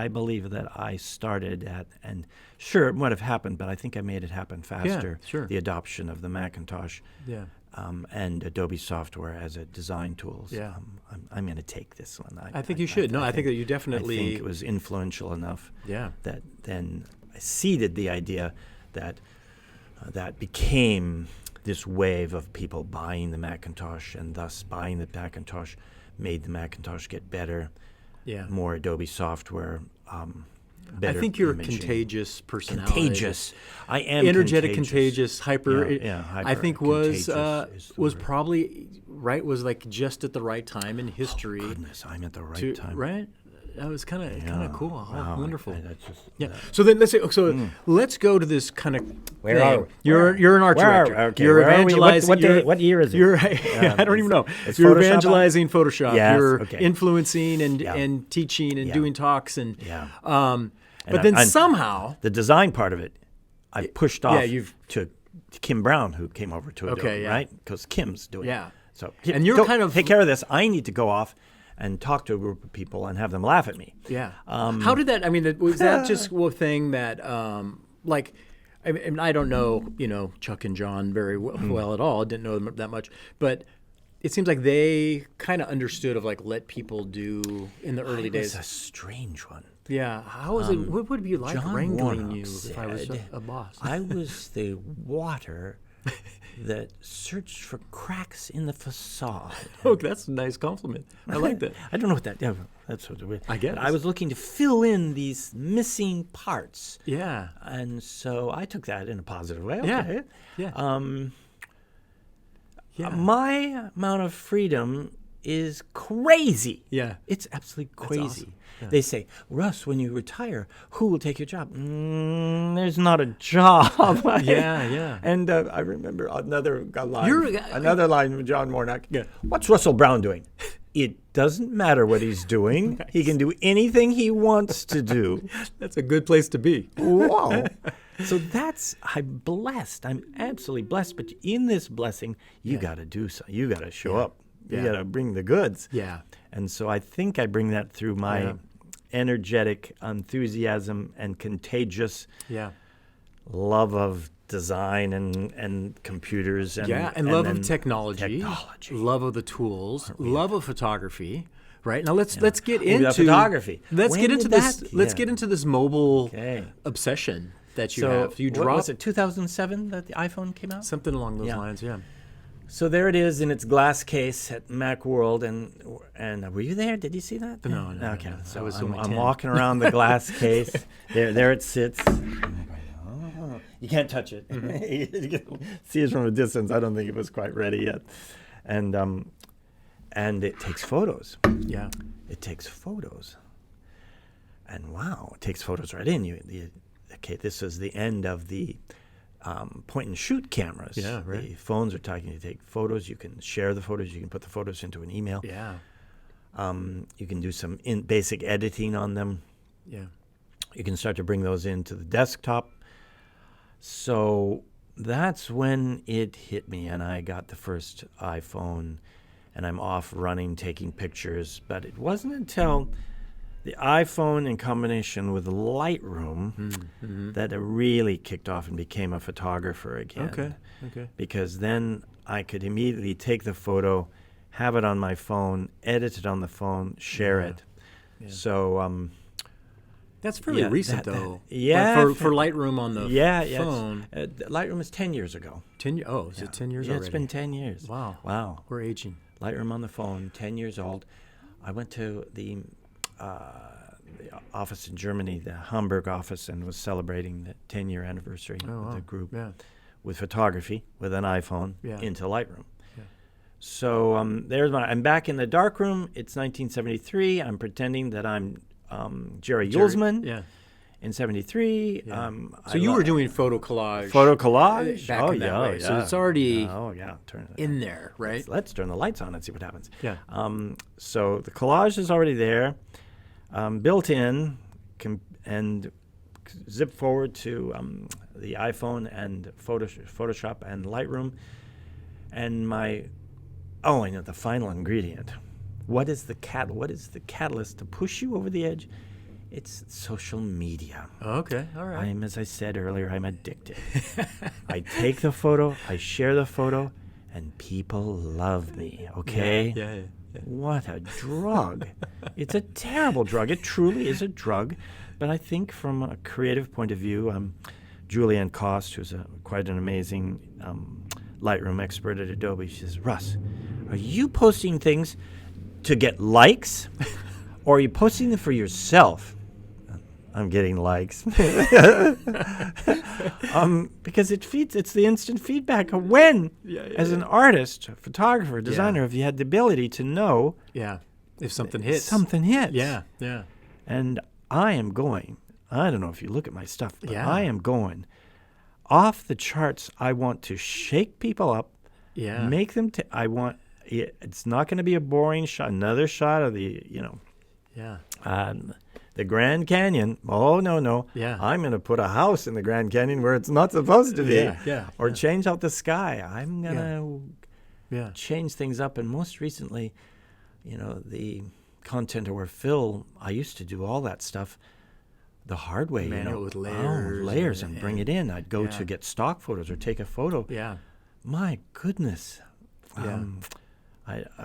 believe that I started at, and sure, it might have happened, but I think I made it happen faster. Yeah, sure. The adoption of the Macintosh. Yeah. And Adobe software as a design tool. Yeah. I'm going to take this one. I think you should. I think that you definitely. I think it was influential enough. Yeah. That then seeded the idea that that became this wave of people buying the Macintosh, and thus buying the Macintosh made the Macintosh get better, more Adobe software, better I think you're imaging. a contagious personality. Contagious. I am energetic, contagious, hyper. Hyper. I think was probably right. Was like just at the right time in history. Oh, goodness, I'm at the right time. Right. That was kind of cool. Wow. Wonderful. That's just, So then let's go to this kind of. Where are we? You're an art director. Okay, you're evangelizing. What year is it? I don't even know. It's You're Photoshop evangelizing Photoshop. Yes, You're okay. influencing and teaching and doing talks and. But then somehow the design part of it, I pushed off you've to Kim Brown, who came over to Adobe, right? Because Kim's doing it. So and you're kind of take care of this. I need to go off and talk to a group of people and have them laugh at me. Yeah. How did that? I mean, was that just a thing that, like, I mean, I don't know, Chuck and John very well at all. Didn't know them that much, but it seems like they kind of understood of like let people do in the early days. It's a strange one. Yeah. How was it? What would it be like John wrangling Warnock you if I was a boss? I was the water that searched for cracks in the facade. Oh, that's a nice compliment. I like that. I don't know what that. Yeah, that's what it was. I guess. I was looking to fill in these missing parts. Yeah. And so I took that in a positive way. Yeah. Okay. Yeah. My amount of freedom is crazy. Yeah. It's absolutely crazy. Awesome. Yeah. They say, Russ, when you retire, who will take your job? There's not a job. Yeah. And I remember another line from John Warnock. Yeah. What's Russell Brown doing? It doesn't matter what he's doing. Nice. He can do anything he wants to do. That's a good place to be. Wow. So I'm blessed. I'm absolutely blessed. But in this blessing, you got to do something. You got to show up. You got to bring the goods. Yeah. And so I think I bring that through my energetic enthusiasm and contagious love of design and computers and love of technology, love of the tools, love of photography. Right now, let's get into photography. Let's get into this mobile obsession that you have. You what was it 2007 that the iPhone came out? Something along those lines, yeah. So there it is in its glass case at Macworld, and were you there? Did you see that? No. Okay, no. so I'm walking around the glass case. There it sits. You can't touch it. You can see it from a distance. I don't think it was quite ready yet, and it takes photos. Yeah, it takes photos, and wow, it takes photos right in. Okay, this is the end of the point and shoot cameras. Yeah, right. The phones are talking to take photos. You can share the photos. You can put the photos into an email. Yeah. You can do some basic editing on them. Yeah. You can start to bring those into the desktop. So that's when it hit me, and I got the first iPhone, and I'm off running, taking pictures. But it wasn't until the iPhone in combination with Lightroom that it really kicked off and became a photographer again. Okay. Because then I could immediately take the photo, have it on my phone, edit it on the phone, share it. Yeah. So that's fairly recent, though. Yeah. Like for Lightroom on the phone. Lightroom is 10 years ago. 10 years? Oh, is it 10 years already? Yeah, it's been 10 years. Wow. We're aging. Lightroom on the phone, 10 years old. I went to the office in Germany, the Hamburg office, and was celebrating the 10-year anniversary with the group with photography with an iPhone into Lightroom. Yeah. So I'm back in the darkroom. It's 1973. I'm pretending that I'm Jerry Yulesman in 73. Yeah. So you were doing photo collage. Back in that way. Yeah. So it's already in there, right? Let's turn the lights on and see what happens. Yeah. So the collage is already there. Built in and zip forward to the iPhone and Photoshop and Lightroom. And I know the final ingredient. What is the catalyst to push you over the edge? It's social media. Okay, all right. As I said earlier, I'm addicted. I take the photo, I share the photo, and people love me, okay? What a drug. It's a terrible drug. It truly is a drug. But I think from a creative point of view, Julianne Cost, who's quite an amazing Lightroom expert at Adobe, she says, Russ, are you posting things to get likes, or are you posting them for yourself? I'm getting likes. Because it's the instant feedback. When, as an artist, photographer, designer, if you had the ability to know if something hits. Something hits. Yeah. And I am going, I don't know if you look at my stuff, but I am going off the charts. I want to shake people up, make them, it's not going to be a boring shot, another shot of the, the Grand Canyon. Oh, no. Yeah. I'm going to put a house in the Grand Canyon where it's not supposed to be. Or change out the sky. I'm going to change things up. And most recently, the content-aware fill, I used to do all that stuff the hard way. Manual with layers. Layers and bring it in. I'd go to get stock photos or take a photo. Yeah. My goodness.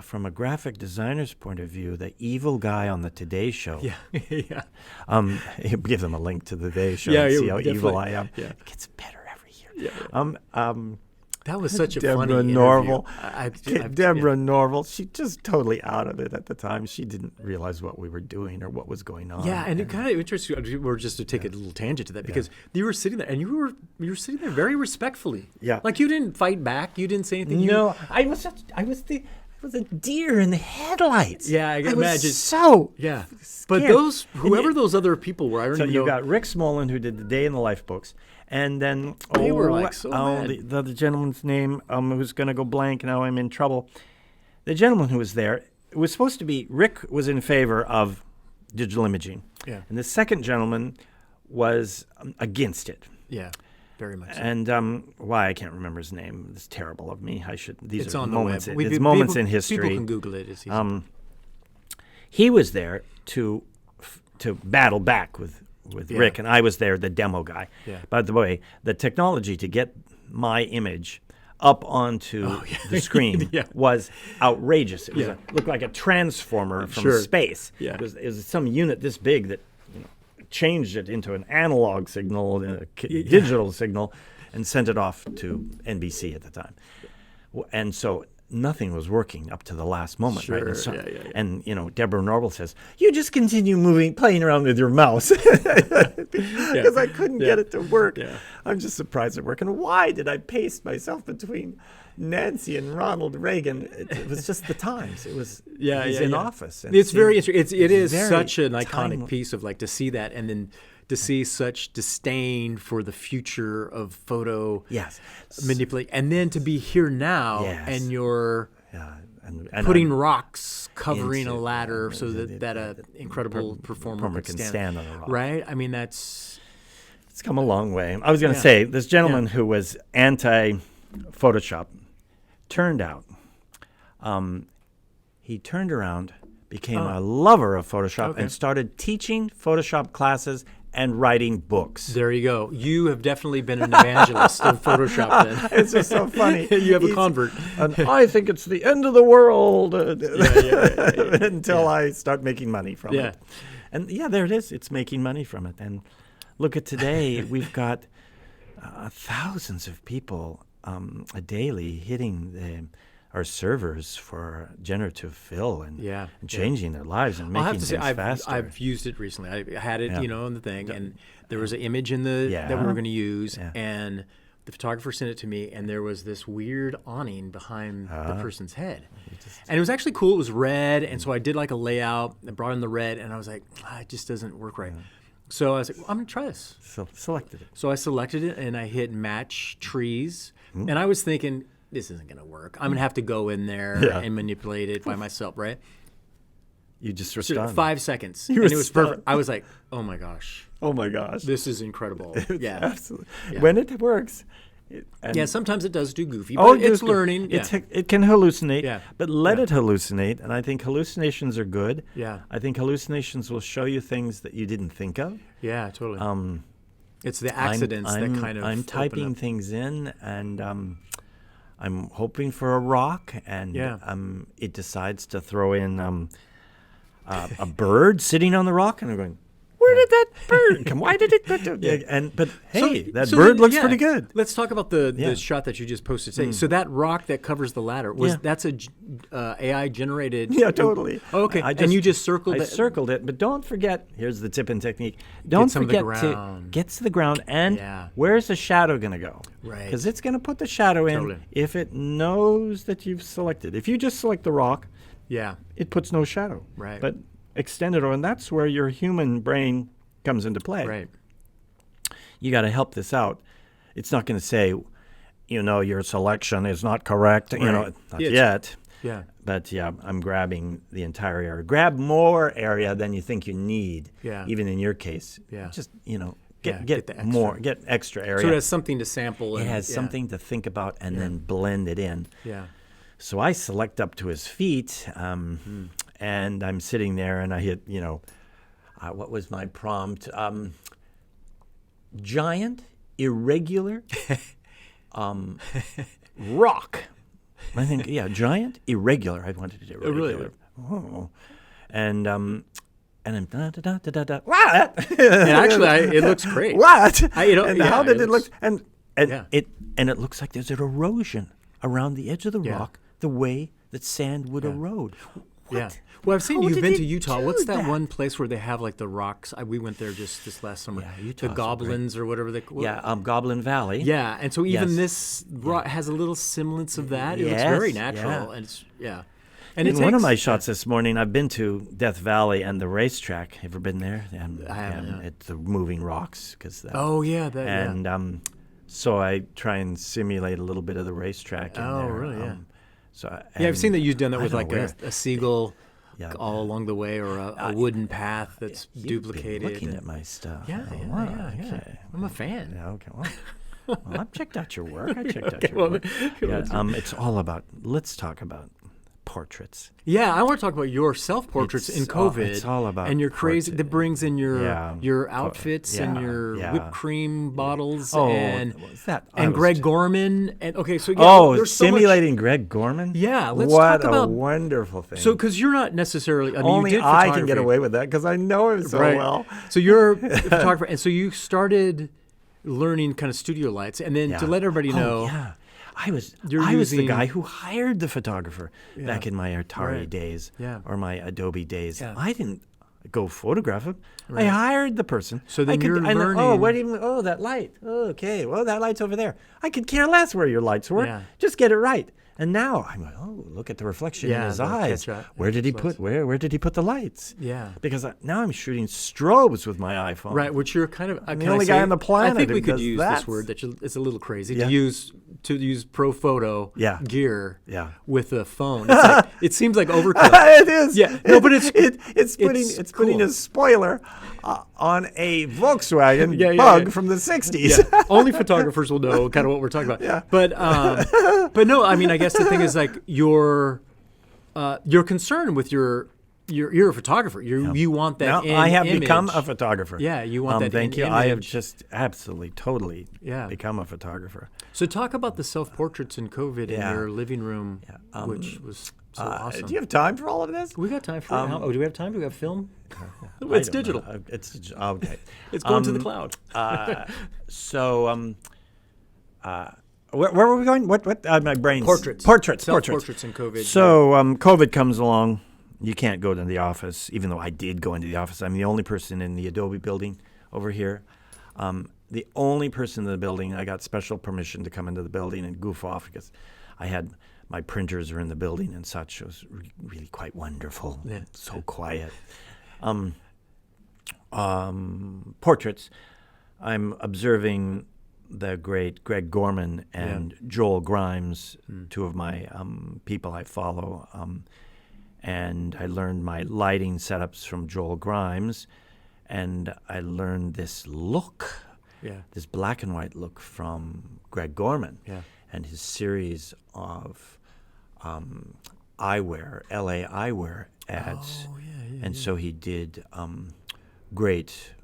From a graphic designer's point of view, the evil guy on the Today Show. Give them a link to the Today Show and see how evil I am. It gets better every year. That was such a Deborah funny Norval. Deborah Norval. She just totally out of it at the time. She didn't realize what we were doing or what was going on. Yeah, and it kind of interesting. We're just to take a little tangent to that because you were sitting there and you were sitting there very respectfully. Yeah, like you didn't fight back. You didn't say anything. No, I was a deer in the headlights. Yeah, I can imagine. So but whoever those other people were, I don't even know. You got Rick Smolin, who did the Day in the Life books, and then they were like so mad. The gentleman's name, who's going to go blank. Now I'm in trouble. The gentleman who was there, it was supposed to be Rick was in favor of digital imaging, and the second gentleman was against it. Yeah. Very much so. And why I can't remember his name. It's terrible of me. It's are on moments. The web. It's moments in history. People can Google it. It's easy. He was there to battle back with Rick, and I was there, the demo guy. Yeah. By the way, the technology to get my image up onto the screen was outrageous. It was looked like a transformer from space. Yeah. It was some unit this big that changed it into an analog signal, a digital signal, and sent it off to NBC at the time. And so nothing was working up to the last moment, right? And, so, and Deborah Norval says, "You just continue playing around with your mouse," because I couldn't get it to work. Yeah. I'm just surprised it worked. And why did I paste myself between Nancy and Ronald Reagan? It was just the times. It was he's in office. And it's very interesting. It is such an iconic piece of to see that and then to see such disdain for the future of photo manipulate, and then to be here now and you're and putting rocks covering a ladder so that an incredible performer can stand on a rock. Right? I mean, it's come a long way. I was going to say, this gentleman who was anti-Photoshop turned out. He turned around, became a lover of Photoshop, and started teaching Photoshop classes and writing books. There you go. You have definitely been an evangelist of Photoshop then. It's just so funny. You have a convert. And I think it's the end of the world until I start making money from it. And there it is. It's making money from it. And look at today. We've got thousands of people daily hitting our servers for generative fill and changing their lives and making things faster. I've used it recently. I had it, on the thing, and there was an image in that we were going to use, and the photographer sent it to me, and there was this weird awning behind the person's head. And it was actually cool. It was red, and so I did like a layout and brought in the red, and I was like, it just doesn't work right. So I was like, I'm going to try this. So selected it. So I selected it, and I hit match trees, and I was thinking, this isn't going to work. I'm going to have to go in there and manipulate it by myself, right? You just were stunned. 5 seconds. And it was perfect. I was like, oh my gosh. Oh my gosh. This is incredible. Absolutely. Yeah. When it works. Sometimes it does do goofy, but it's learning. It can hallucinate, but let it hallucinate. And I think hallucinations are good. Yeah. I think hallucinations will show you things that you didn't think of. Yeah, totally. It's the accidents that kind of I'm typing things in, and I'm hoping for a rock, and it decides to throw in a bird sitting on the rock, and I'm going, where did that bird come? Why did it? But hey, that bird looks pretty good. Let's talk about the shot that you just posted today. So that rock that covers the ladder that's a AI generated. Yeah, totally. Oh, okay, and you just circled it. I circled it, but don't forget. Here's the tip and technique. Don't forget to get to the ground, and where's the shadow going to go? Right, because it's going to put the shadow in if it knows that you've selected. If you just select the rock, it puts no shadow. Right, but extend it, and that's where your human brain comes into play. Right. You got to help this out. It's not going to say, your selection is not correct. Right. Not yet. Yeah. But I'm grabbing the entire area. Grab more area than you think you need. Yeah. Even in your case. Yeah. Just get more, get extra area. So it has something to sample. It has something to think about, and then blend it in. Yeah. So I select up to his feet. And I'm sitting there, and I hit, what was my prompt? Giant, irregular, rock. I think, giant, irregular. I wanted to do irregular. Oh, really? And I'm da-da-da-da-da-da. What? And actually, it looks great. What? How did it look? And it looks like there's an erosion around the edge of the rock, the way that sand would erode. What? Yeah. Well, I've seen you've been to Utah. What's that one place where they have like the rocks? We went there just this last summer. Yeah, Utah. The Goblins or whatever they call it. Goblin Valley. Yeah, and so even this rock has a little semblance of that. It looks very natural, and it's And in one of my shots this morning, I've been to Death Valley and the racetrack. Ever been there? I haven't. It's the moving rocks. So I try and simulate a little bit of the racetrack in there. Oh, really? Yeah. I've seen that you've done that with like a seagull all along the way, or a wooden path that's duplicated. Been looking at my stuff. Yeah. I'm a fan. Yeah, okay. Well, I've checked out your work. It's all about. Let's talk about portraits. Yeah, I want to talk about your self-portraits in COVID. It's all about and your crazy that brings in your outfits and your whipped cream bottles and Greg Gorman and simulating Greg Gorman. Yeah, let's talk about a wonderful thing. So because you're not necessarily only I can get away with that because I know him so well. So you're a photographer, and so you started learning kind of studio lights, and then to let everybody know. I was the guy who hired the photographer back in my Atari days or my Adobe days. Yeah. I didn't go photograph him. I hired the person. So then you're learning. That light. Okay, well, that light's over there. I could care less where your lights were. Yeah. Just get it right. And now I'm like, look at the reflection in his eyes. Where did he put the lights? Yeah. Because now I'm shooting strobes with my iPhone. Right, which you're kind of the only guy on the planet. I think we could use this word that it's a little crazy to use pro photo gear with a phone. It's like, it seems like overkill. It is. Yeah. No, but it's putting a spoiler on a Volkswagen Bug from the 60s. Yeah. Only photographers will know kind of what we're talking about. Yeah. But no, I mean, I guess the thing is like you're concerned with you're a photographer. You want that. I have image. become a photographer. Yeah, you want that. Thank you. Image. I have just absolutely, totally become a photographer. So talk about the self-portraits in COVID in your living room, which was so awesome. Do you have time for all of this? We got time for it. Do we have time? Do we have film? It's digital. It's okay. It's going to the cloud. Where were we going? What? My brain's portraits. Self-portraits in COVID. So COVID comes along. You can't go to the office, even though I did go into the office. I'm the only person in the Adobe building over here. The only person in the building. I got special permission to come into the building and goof off because I had my printers are in the building and such. It was really quite wonderful. Yeah. So quiet. Portraits. I'm observing the great Greg Gorman and Joel Grimes, two of my people I follow. And I learned my lighting setups from Joel Grimes, and I learned this look, this black and white look from Greg Gorman and his series of eyewear, LA eyewear ads. And so he did great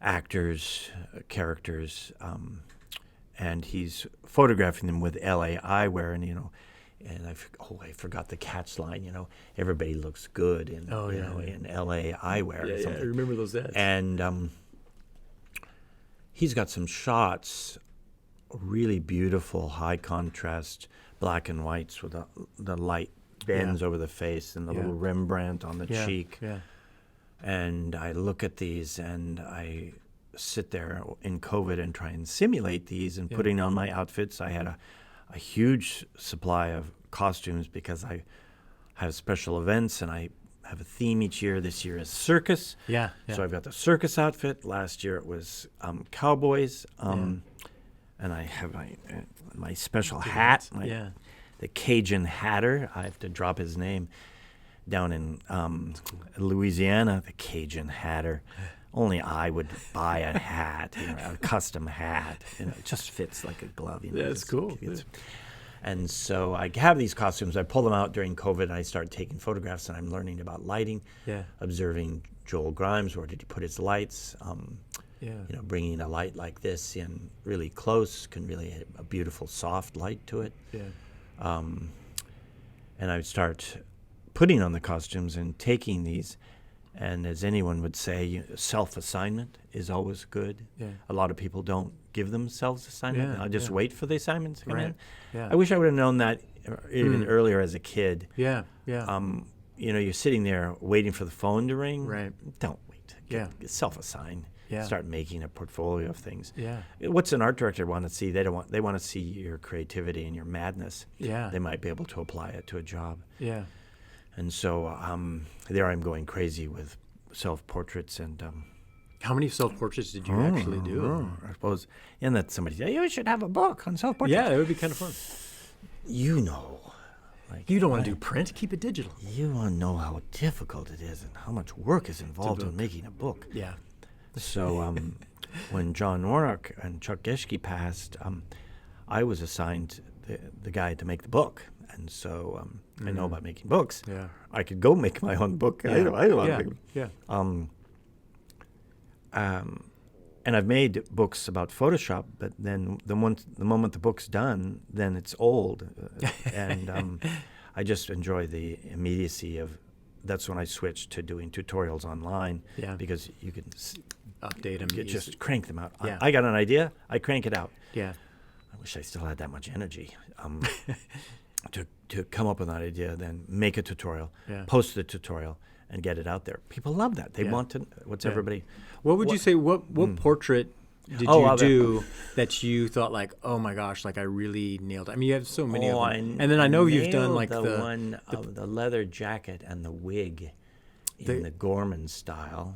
actors, characters, and he's photographing them with LA eyewear, and and I forgot the catch line. Everybody looks good in in LA eyewear. Yeah, I remember those ads. And he's got some shots, really beautiful, high contrast black and whites with the light bends over the face and the little Rembrandt on the cheek. Yeah. And I look at these and I sit there in COVID and try and simulate these and putting on my outfits. I had a huge supply of costumes because I have special events and I have a theme each year. This year is circus. Yeah. So I've got the circus outfit. Last year it was cowboys. And I have my special hat. The Cajun Hatter. I have to drop his name. Down in Louisiana, the Cajun Hatter. Only I would buy a hat, a custom hat. It just fits like a glove. That's cool. And so I have these costumes. I pull them out during COVID, and I start taking photographs, and I'm learning about lighting, observing Joel Grimes. Where did he put his lights? Bringing a light like this in really close can really have a beautiful, soft light to it. And I would start putting on the costumes and taking these. And as anyone would say, self-assignment is always good. A lot of people don't give themselves assignment. I just wait for the assignments to come in. I wish I would have known that even earlier as a kid. You're sitting there waiting for the phone to ring. Don't wait. Get self-assigned. Start making a portfolio of things. What's an art director want to see? They want to see your creativity and your madness. They might be able to apply it to a job. And so there I'm going crazy with self-portraits. And how many self-portraits did you actually do? I suppose, and that somebody said, you should have a book on self-portraits. Yeah, it would be kind of fun. You don't want to do print, keep it digital. You want to know how difficult it is and how much work is involved in making a book. So when John Warnock and Chuck Geschke passed, I was assigned the guy to make the book. And so I know about making books. I could go make my own book. I don't want to make and I've made books about Photoshop, but then the moment the book's done, then it's old. And I just enjoy the immediacy of. That's when I switched to doing tutorials online because you can update them. Just crank them out. I got an idea, I crank it out. I wish I still had that much energy. To come up with an idea, then make a tutorial, post the tutorial, and get it out there. People love that. They want to. What's everybody? What would you say? What portrait did you do that you thought like, oh my gosh, like I really nailed it? I mean, you have so many of them. And then I know you've done like the one of the leather jacket and the wig in the Gorman style.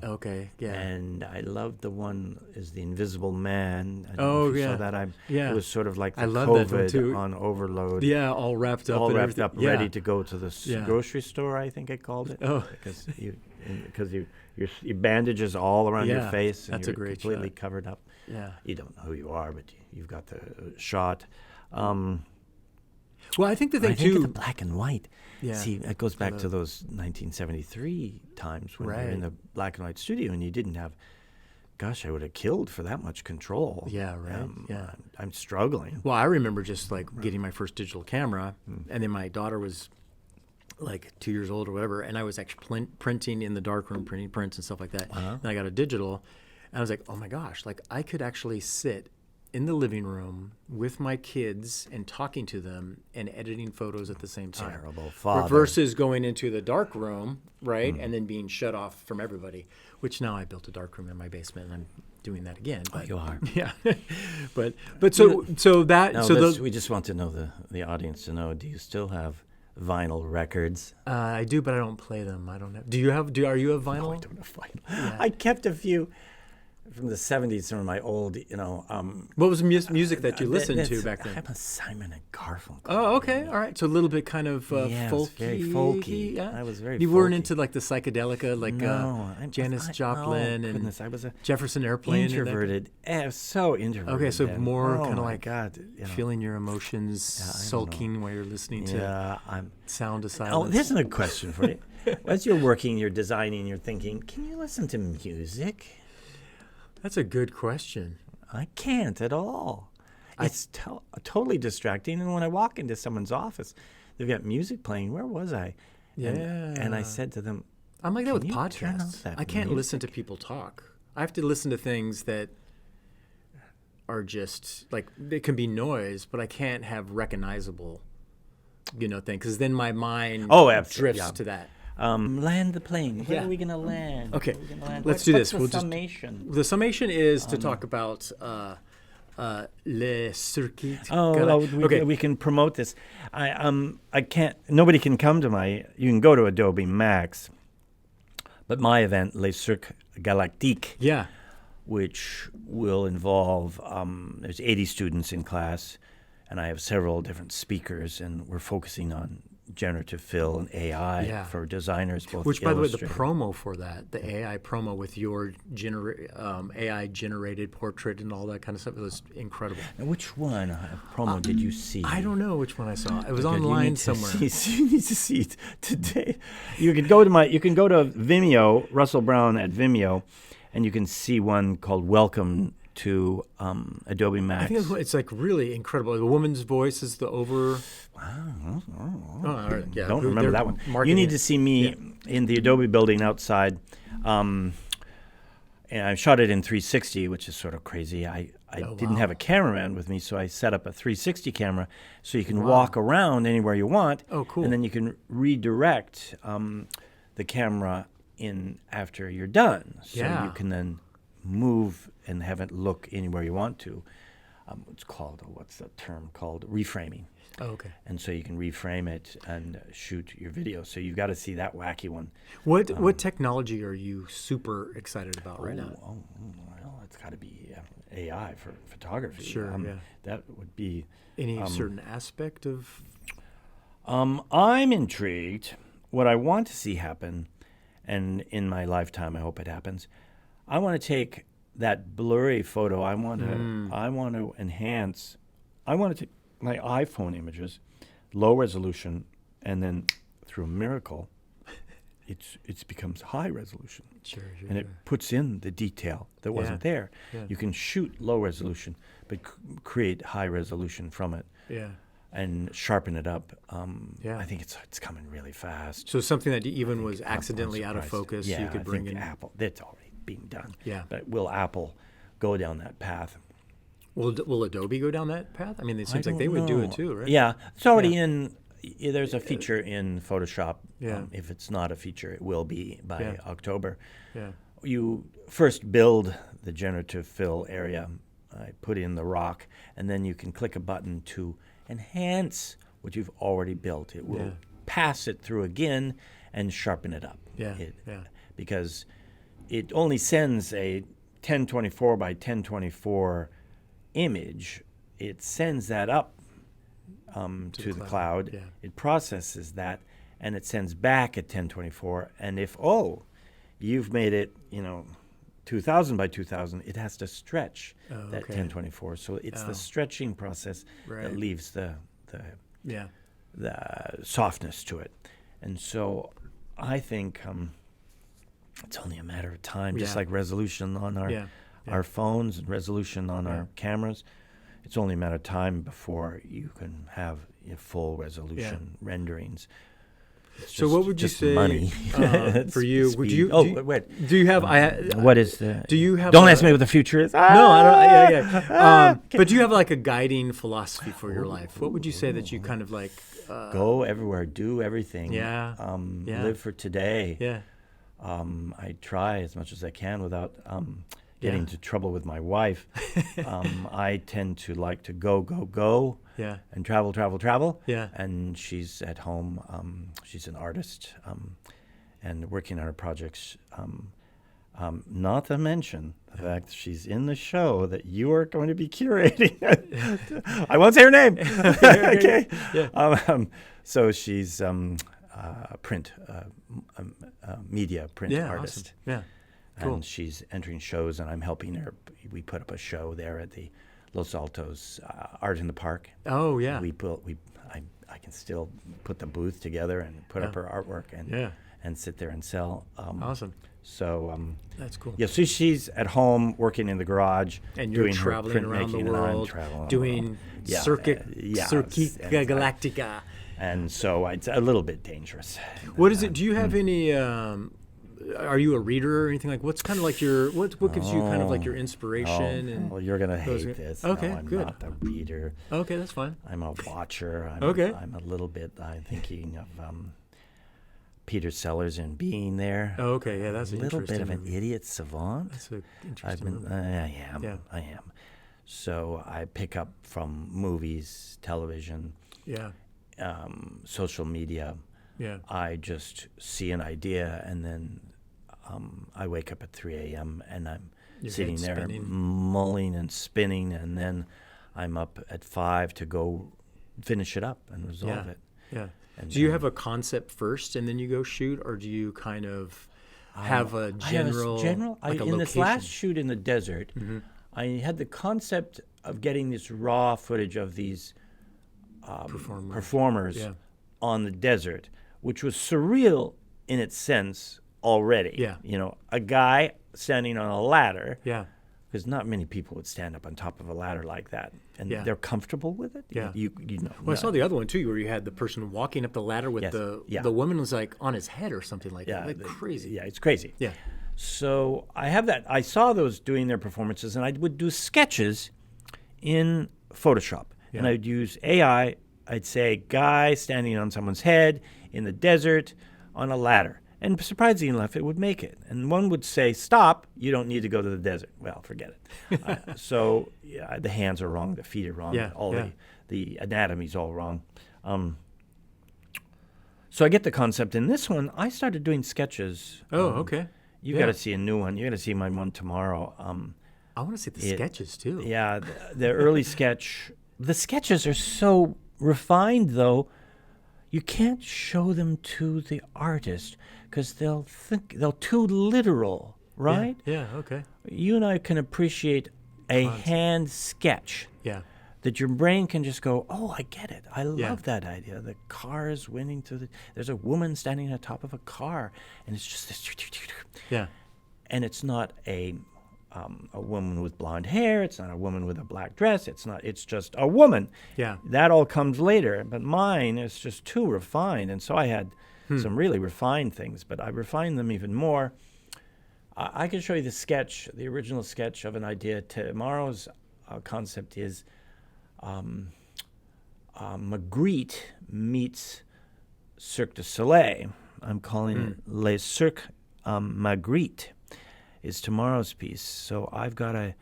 And I loved the one is the Invisible Man. So that it was sort of like the COVID on overload. All wrapped up. Ready to go to the grocery store, I think I called it. Because your bandages all around your face and you're completely covered up. You don't know who you are, but you've got the shot. Well, I think the thing too, think of the black and white. See, it goes back to those 1973 times when you're in the black and white studio and you didn't have. Gosh, I would have killed for that much control. I'm struggling. Well, I remember just like getting my first digital camera, and then my daughter was like 2 years old or whatever, and I was actually printing in the darkroom, printing prints and stuff like that. And I got a digital, and I was like, oh my gosh, like I could actually sit in the living room with my kids and talking to them and editing photos at the same time. Terrible father. Versus going into the dark room, right, and then being shut off from everybody, which now I built a dark room in my basement and I'm doing that again. But, you are. but we just want to know the audience to know, do you still have vinyl records? I do, but I don't play them. I don't have. Are you a vinyl? No, I don't have vinyl. I kept a few from the 70s, some of my old, What was the music that you listened to back then? I'm a Simon and Garfunkel. Oh, okay, all right. So a little bit kind of folky. Very folky. I was very. You weren't into like the psychedelica, like Janis Joplin and I was a Jefferson Airplane. Introverted, so introverted. Okay, so more kind of like feeling your emotions, sulking while you're listening to sound of silence. Oh, there's another question for you. As you're working, you're designing, you're thinking, can you listen to music? That's a good question. I can't at all. It's totally distracting. And when I walk into someone's office, they've got music playing. Where was I? Yeah. And I said to them, I'm like that with podcasts. I can't listen to people talk. I have to listen to things that are just like, it can be noise, but I can't have recognizable, thing, because then my mind drifts to that. Land the plane. Where are we going to land? Okay, let's do this. What's the summation? The summation is to talk about Les Cirque Galactique. We can promote this. I can't. Nobody can come to you can go to Adobe Max, but my event, Les Cirque Galactique. Yeah. Which will involve, there's 80 students in class, and I have several different speakers, and we're focusing on generative fill and AI for designers, both Which, by the way, the promo for that, the AI promo with your AI-generated portrait and all that kind of stuff, it was incredible. Now, which one promo did you see? I don't know which one I saw. It was online somewhere. You need to see it today. You can go to Vimeo, Russell Brown at Vimeo, and you can see one called Welcome to Adobe Max. I think it's like really incredible. The woman's voice is the over. Wow. All right. Yeah, don't remember that one. You need to see me in the Adobe building outside. And I shot it in 360, which is sort of crazy. I didn't have a cameraman with me, so I set up a 360 camera so you can walk around anywhere you want. Oh, cool. And then you can redirect the camera in after you're done. So you can then move and have it look anywhere you want to. What's the term called? Reframing. Oh, okay. And so you can reframe it and shoot your video. So you've got to see that wacky one. What technology are you super excited about right now? Well, it's got to be AI for photography. Sure, That would be... Any certain aspect of... I'm intrigued. What I want to see happen, and in my lifetime I hope it happens, I want to take that blurry photo. I want to enhance. I want to take my iPhone images, low resolution, and then through a miracle, it becomes high resolution. Sure. And it puts in the detail that wasn't there. Yeah. You can shoot low resolution, but create high resolution from it. Yeah. And sharpen it up. I think it's coming really fast. So something that even was accidentally out of focus, you could bring in. Apple. That's already being done. Yeah. But will Apple go down that path? Will Adobe go down that path? I mean, it seems like they would do it too, right? Yeah, it's already in. There's a feature in Photoshop. Yeah. If it's not a feature, it will be by October. Yeah. You first build the generative fill area. I put in the rock, and then you can click a button to enhance what you've already built. It will pass it through again and sharpen it up. Because it only sends a 1024 by 1024 image. It sends that up to the cloud. Yeah. It processes that, and it sends back at 1024. And if you've made it 2000 by 2000, it has to stretch that 1024. So it's the stretching process that leaves the softness to it. And so I think it's only a matter of time, just like resolution on our phones and resolution on our cameras. It's only a matter of time before you can have full resolution renderings. So what would you say money for you? Would you? Wait. Do you have? What is the? Do you have? Don't ask me what the future is. No, I don't. But do you have like a guiding philosophy for your life? What would you say that you kind of like? Go everywhere, do everything. Live for today. Yeah. I try as much as I can without getting into trouble with my wife. I tend to like to go. Yeah. And travel. Yeah. And she's at home. She's an artist and working on her projects. Not to mention the fact that she's in the show that you are going to be curating. I won't say her name. Okay. Yeah. So she's print media print artist. Awesome. Yeah. Cool. And she's entering shows, and I'm helping her. We put up a show there at the Los Altos Art in the Park. Oh yeah. I can still put the booth together and put up her artwork, and sit there and sell. Awesome. So that's cool. Yeah, so she's at home working in the garage, and you're doing traveling her around the printmaking, world, doing Cirque Galactica. And so it's a little bit dangerous. What is it? Do you have any? Are you a reader or anything like? What's kind of like your what gives you kind of like your inspiration? And well, you're gonna hate this. Okay, no, I'm good. not a reader. Okay, that's fine. I'm a watcher. I'm a little bit. I'm thinking of Peter Sellers and Being There. Oh, okay, yeah, that's a little bit of an idiot savant. That's an interesting. I am. So I pick up from movies, television, social media. Yeah. I just see an idea, and then I wake up at 3 a.m. and I'm sitting there mulling and spinning, and then I'm up at 5 to go finish it up and resolve it. Yeah. Do you have a concept first and then you go shoot, or do you kind of have a general? Like in this last shoot in the desert, I had the concept of getting this raw footage of these performers on the desert, which was surreal in its sense already. Yeah. You know, a guy standing on a ladder. Yeah. Because not many people would stand up on top of a ladder like that, and they're comfortable with it. Yeah. You know. Well, I saw the other one too, where you had the person walking up the ladder with the woman was like on his head or something like that. Like crazy. Yeah, it's crazy. Yeah. So I have that. I saw those doing their performances, and I would do sketches in Photoshop, and I'd use AI. I'd say, guy standing on someone's head in the desert on a ladder. And surprisingly enough, it would make it. And one would say, stop, you don't need to go to the desert. Well, forget it. So the hands are wrong, the feet are wrong, the anatomy's all wrong. So I get the concept. In this one, I started doing sketches. Oh, okay. You got to see a new one. You got to see my one tomorrow. I want to see the sketches, too. Yeah, the early sketch. The sketches are so refined, though. You can't show them to the artist because they'll think they're too literal, right? Yeah, okay. You and I can appreciate a hand sketch. Yeah. That your brain can just go, oh, I get it. I love that idea. The car is winning through there's a woman standing on top of a car, and it's just this. Yeah. And it's not a woman with blonde hair. It's not a woman with a black dress. It's just a woman. Yeah. That all comes later. But mine is just too refined. And so I had some really refined things, but I refined them even more. I can show you the original sketch of an idea. Tomorrow's concept is Magritte meets Cirque du Soleil. I'm calling it Les Cirque Magritte. Is tomorrow's piece. So I've got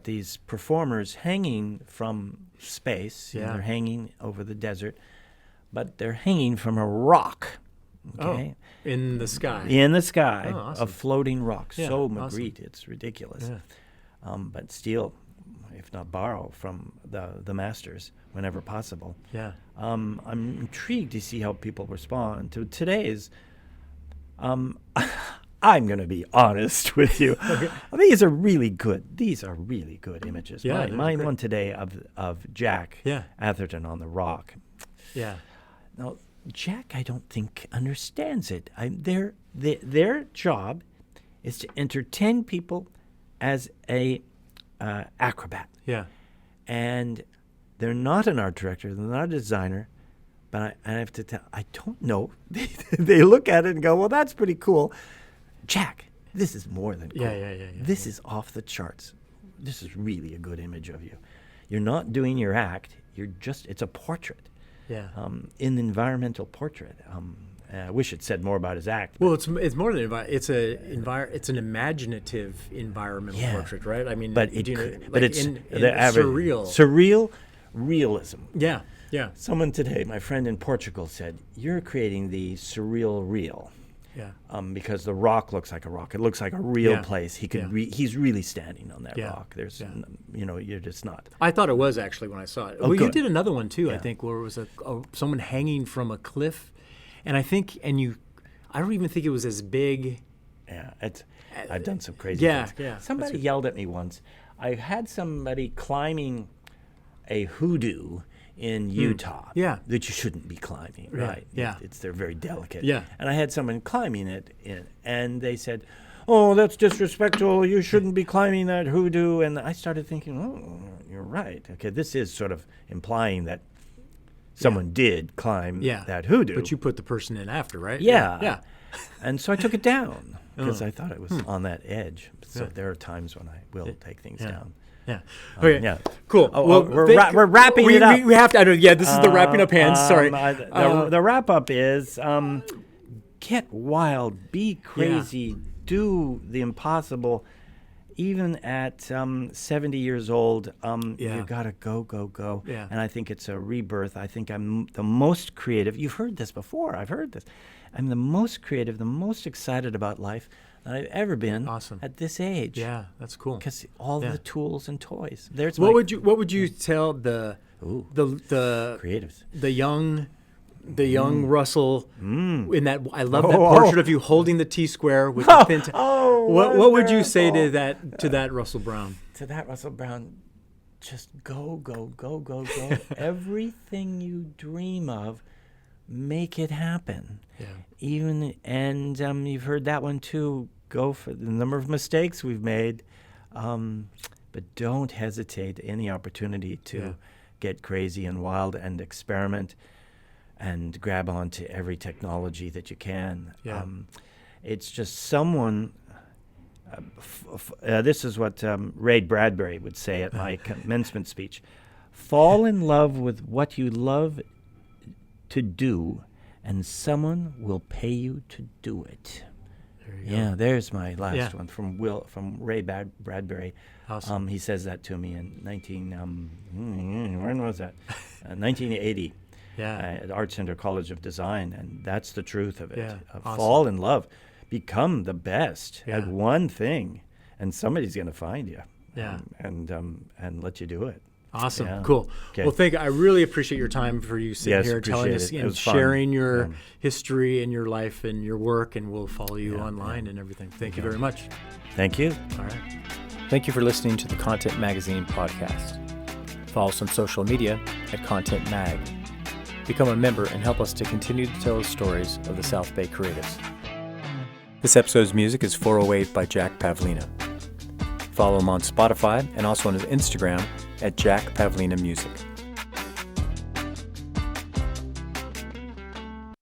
these performers hanging from space. Yeah. They're hanging over the desert, but they're hanging from a rock. Okay. Oh, in the sky. In the sky, awesome. a floating rock. Yeah, So Magritte, awesome. it's ridiculous. Yeah. But steal, if not borrow, from the masters whenever possible. Yeah. I'm intrigued to see how people respond to today's. I'm going to be honest with you. Okay. These are really good. These are really good images. Yeah, mine one today of Jack Atherton on the rock. Yeah. Now, Jack, I don't think understands it. Their job is to entertain people as a acrobat. Yeah. And they're not an art director. They're not a designer. But I have to tell, I don't know. They look at it and go, well, that's pretty cool. Jack, this is more than cool. Yeah. This is off the charts. This is really a good image of you. You're not doing your act. It's a portrait. Yeah. An environmental portrait. I wish it said more about his act. Well, it's more than it's an imaginative environmental portrait, right? I mean, but it's surreal realism. Yeah. Yeah. Someone today, my friend in Portugal, said, you're creating the surreal real. Yeah. Because the rock looks like a rock. It looks like a real place. He's really standing on that rock. There's, you're just not. I thought it was actually when I saw it. Oh, well, good. You did another one too, I think, where it was someone hanging from a cliff, and I don't even think it was as big. Yeah, I've done some crazy things. Yeah. Somebody yelled at me once. I had somebody climbing a hoodoo in Utah Yeah. that you shouldn't be climbing, right? Yeah. They're very delicate. Yeah. And I had someone climbing it, and they said, "Oh, that's disrespectful. You shouldn't be climbing that hoodoo." And I started thinking, "Oh, you're right. Okay, this is sort of implying that someone did climb that hoodoo." But you put the person in after, right? Yeah. Yeah. And so I took it down because I thought it was on that edge. So there are times when I will take things down. Yeah. Okay. Yeah. Cool. Well, we're wrapping it up. We have to. I know. Yeah. This is the wrapping up hands. Sorry. The wrap up is get wild, be crazy, do the impossible. Even at 70 years old, you gotta go. Yeah. And I think it's a rebirth. I think I'm the most creative. You've heard this before. I've heard this. I'm the most creative, the most excited about life that I've ever been. Awesome. At this age. Yeah, that's cool. Because all the tools and toys. What would you tell the creatives, the young Russell in that? I love that portrait of you holding the T-square with the thin. What would you say to that Russell Brown? To that Russell Brown, just go. Everything you dream of, make it happen. Yeah. You've heard that one too. Go for the number of mistakes we've made, but don't hesitate any opportunity to get crazy and wild and experiment and grab onto every technology that you can. Yeah. It's just someone. This is what Ray Bradbury would say at my commencement speech: fall in love with what you love to do, and someone will pay you to do it. There you go. There's my last one from Ray Bradbury. Awesome. He says that to me in 1980. At Art Center College of Design, and that's the truth of it. Yeah. Awesome. Fall in love, become the best at one thing, and somebody's going to find you. And let you do it. Awesome. Yeah. Cool. Okay. Well, I really appreciate your time for you sitting here telling us and sharing your history and your life and your work, and we'll follow you online and everything. Thank you very much. Thank you. All right. Thank you for listening to the Content Magazine podcast. Follow us on social media at Content Mag. Become a member and help us to continue to tell the stories of the South Bay creatives. This episode's music is 408 by Jack Pavlina. Follow him on Spotify and also on his Instagram at Jack Pavlina Music.